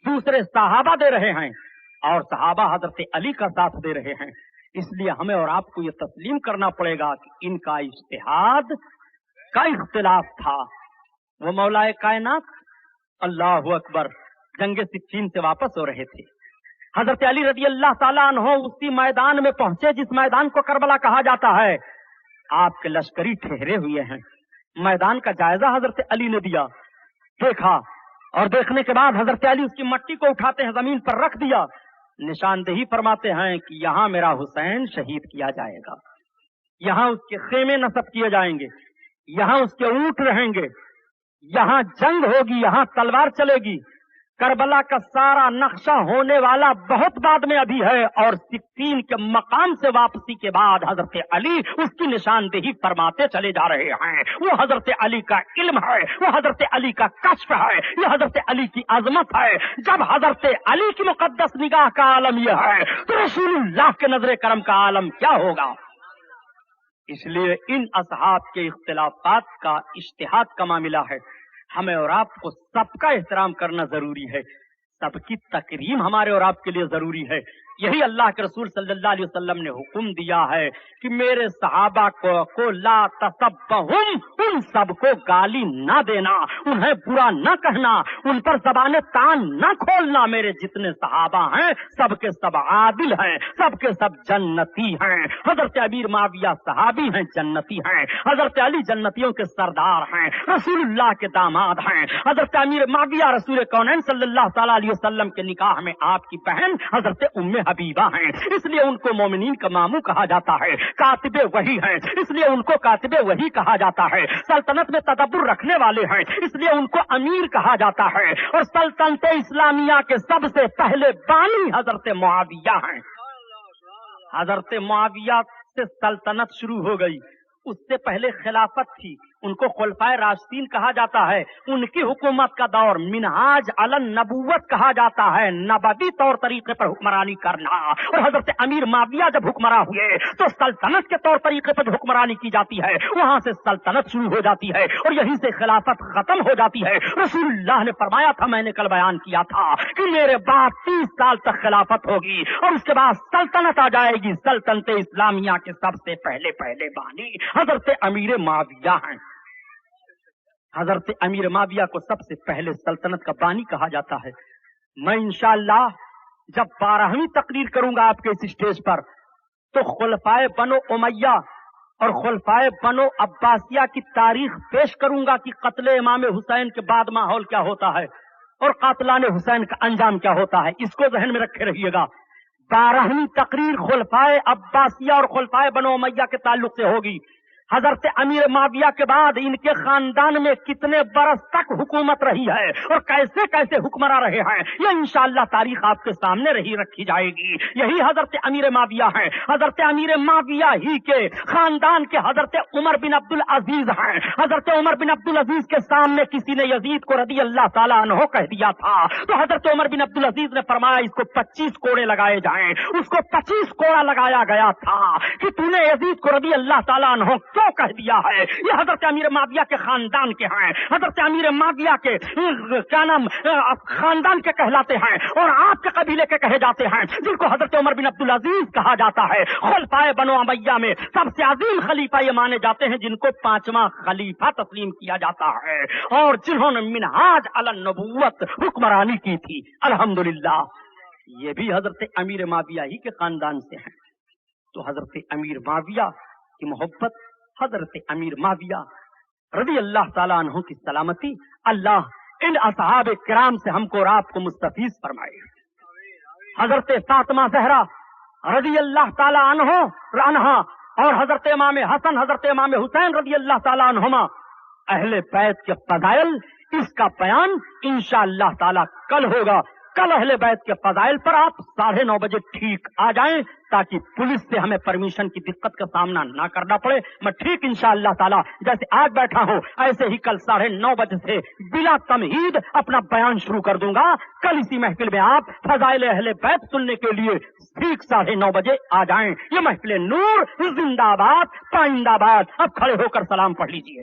دوسرے صحابہ دے رہے ہیں، اور صحابہ حضرت علی کا ساتھ دے رہے ہیں۔ اس لیے ہمیں اور آپ کو یہ تسلیم کرنا پڑے گا کہ ان کا اجتہاد کا اختلاف تھا۔ وہ مولا کائنات اللہ اکبر جنگ سفین سے واپس ہو رہے تھے۔ حضرت علی رضی اللہ تعالیٰ عنہ اسی میدان میں پہنچے جس میدان کو کربلا کہا جاتا ہے۔ آپ کے لشکری ٹھہرے ہوئے ہیں، میدان کا جائزہ حضرت علی نے دیا، دیکھا، اور دیکھنے کے بعد حضرت علی اس کی مٹی کو اٹھاتے ہیں، زمین پر رکھ دیا، نشاندہی فرماتے ہیں کہ یہاں میرا حسین شہید کیا جائے گا، یہاں اس کے خیمے نصب کیے جائیں گے، یہاں اس کے اونٹ رہیں گے، یہاں جنگ ہوگی، یہاں تلوار چلے گی۔ کربلا کا سارا نقشہ ہونے والا بہت بعد میں ابھی ہے، اور سفین کے مقام سے واپسی کے بعد حضرت علی اس کی نشاندہی فرماتے چلے جا رہے ہیں۔ وہ حضرت علی کا علم ہے، وہ حضرت علی کا کشف ہے، یہ حضرت علی کی عظمت ہے۔ جب حضرت علی کی مقدس نگاہ کا عالم یہ ہے تو رسول اللہ کے نظر کرم کا عالم کیا ہوگا؟ اس لیے ان اصحاب کے اختلافات کا اجتہاد کا معاملہ ہے، ہمیں اور آپ کو سب کا احترام کرنا ضروری ہے، سب کی تکریم ہمارے اور آپ کے لیے ضروری ہے۔ یہی اللہ کے رسول صلی اللہ علیہ وسلم نے حکم دیا ہے کہ میرے صحابہ کو لا تسبہم، ان سب کو گالی نہ دینا، انہیں برا نہ کہنا، ان پر زبان تان نہ کھولنا۔ میرے جتنے صحابہ ہیں سب کے سب عادل ہیں، سب کے سب جنتی ہیں۔ حضرت امیر معاویہ صحابی ہیں، جنتی ہیں۔ حضرت علی جنتیوں کے سردار ہیں، رسول اللہ کے داماد ہیں۔ حضرت امیر معاویہ رسول کونین صلی اللہ تعالی علیہ وسلم کے نکاح میں آپ کی بہن حضرت ام حبیبہ ہیں، اس لیے ان کو مومنین کا ماموں کہا جاتا ہے۔ کاتب وحی ہیں، اس لیے ان کو کاتب وحی کہا جاتا ہے۔ سلطنت میں تدبر رکھنے والے ہیں، اس لیے ان کو امیر کہا جاتا ہے۔ اور سلطنت اسلامیہ کے سب سے پہلے بانی حضرت معاویہ ہیں۔ حضرت معاویہ سے سلطنت شروع ہو گئی، اس سے پہلے خلافت تھی، ان کو خلفائے راشدین کہا جاتا ہے۔ ان کی حکومت کا دور منہاج علی النبوت کہا جاتا ہے، نبوی طور طریقے پر حکمرانی کرنا۔ اور حضرت امیر معاویہ جب حکمراں ہوئے تو سلطنت کے طور طریقے پر جو حکمرانی کی جاتی ہے وہاں سے سلطنت شروع ہو جاتی ہے اور یہیں سے خلافت ختم ہو جاتی ہے۔ رسول اللہ نے فرمایا تھا، میں نے کل بیان کیا تھا کہ میرے بعد 30 سال تک خلافت ہوگی اور اس کے بعد سلطنت آ جائے گی۔ سلطنت اسلامیہ کے سب سے پہلے بانی حضرت امیر معاویہ ہیں۔ حضرت امیر معاویہ کو سب سے پہلے سلطنت کا بانی کہا جاتا ہے۔ میں انشاءاللہ جب 12ویں تقریر کروں گا آپ کے اس اسٹیج پر تو خلفائے بنو امیہ اور خلفائے بنو عباسیہ کی تاریخ پیش کروں گا کہ قتل امام حسین کے بعد ماحول کیا ہوتا ہے اور قاتلان حسین کا انجام کیا ہوتا ہے، اس کو ذہن میں رکھے رہیے گا۔ 12ویں تقریر خلفائے عباسیہ اور خلفائے بنو امیہ کے تعلق سے ہوگی۔ حضرت امیر معاویہ کے بعد ان کے خاندان میں کتنے برس تک حکومت رہی ہے اور کیسے کیسے حکمراں رہے ہیں، یہ انشاءاللہ تاریخ آپ کے سامنے رکھی جائے گی۔ یہی حضرت امیر معاویہ ہیں۔ حضرت امیر معاویہ ہی کے خاندان کے حضرت عمر بن عبد العزیز ہیں۔ حضرت عمر بن عبد العزیز کے سامنے کسی نے یزید کو رضی اللہ تعالیٰ عنہ کہہ دیا تھا تو حضرت عمر بن عبد العزیز نے فرمایا اس کو 25 کوڑے لگائے جائیں۔ اس کو 25 کوڑا لگایا گیا تھا کہ تو نے یزید کو رضی اللہ تعالیٰ عنہ کہہ دیا ہے۔ یہ حضرت امیر معاویہ کے خاندان کے ہیں، حضرت امیر معاویہ کے کیا نام خاندان کے کہلاتے ہیں اور آپ کے قبیلے کے کہے جاتے ہیں، جن کو حضرت عمر بن عبد العزیز کہا جاتا ہے۔ خلفائے بنو امیہ میں سب سے عظیم خلیفہ یہ مانے جاتے ہیں جن کو 5واں خلیفہ تسلیم کیا جاتا ہے اور جنہوں نے منہاج علی النبوت حکمرانی کی تھی۔ الحمدللہ یہ بھی حضرت امیر معاویہ ہی کے خاندان سے ہیں۔ تو حضرت امیر معاویہ کی محبت، حضرت امیر معاویہ رضی اللہ تعالیٰ عنہ کی سلامتی، اللہ ان اصحاب کرام سے ہم کو اور آپ کو مستفیض فرمائے۔ حضرت فاطمہ زہرا رضی اللہ تعالی عنہا اور حضرت امام حسن حضرت امام حسین رضی اللہ تعالی عنہما اہل بیت کے فضائل، اس کا بیان انشاءاللہ تعالی کل ہوگا۔ کل اہل بیت کے فضائل پر آپ 9:30 بجے ٹھیک آ جائیں تاکہ پولیس سے ہمیں پرمیشن کی دقت کا سامنا نہ کرنا پڑے۔ میں ٹھیک انشاءاللہ تعالی جیسے آج بیٹھا ہوں ایسے ہی کل 9:30 بجے سے بلا تمہید اپنا بیان شروع کر دوں گا۔ کل اسی محفل میں آپ فضائل اہل بیت سننے کے لیے ٹھیک 9:30 بجے آ جائیں۔ یہ محفل نور زندہ باد پائندہ باد۔ اب کھڑے ہو کر سلام پڑھ لیجیے۔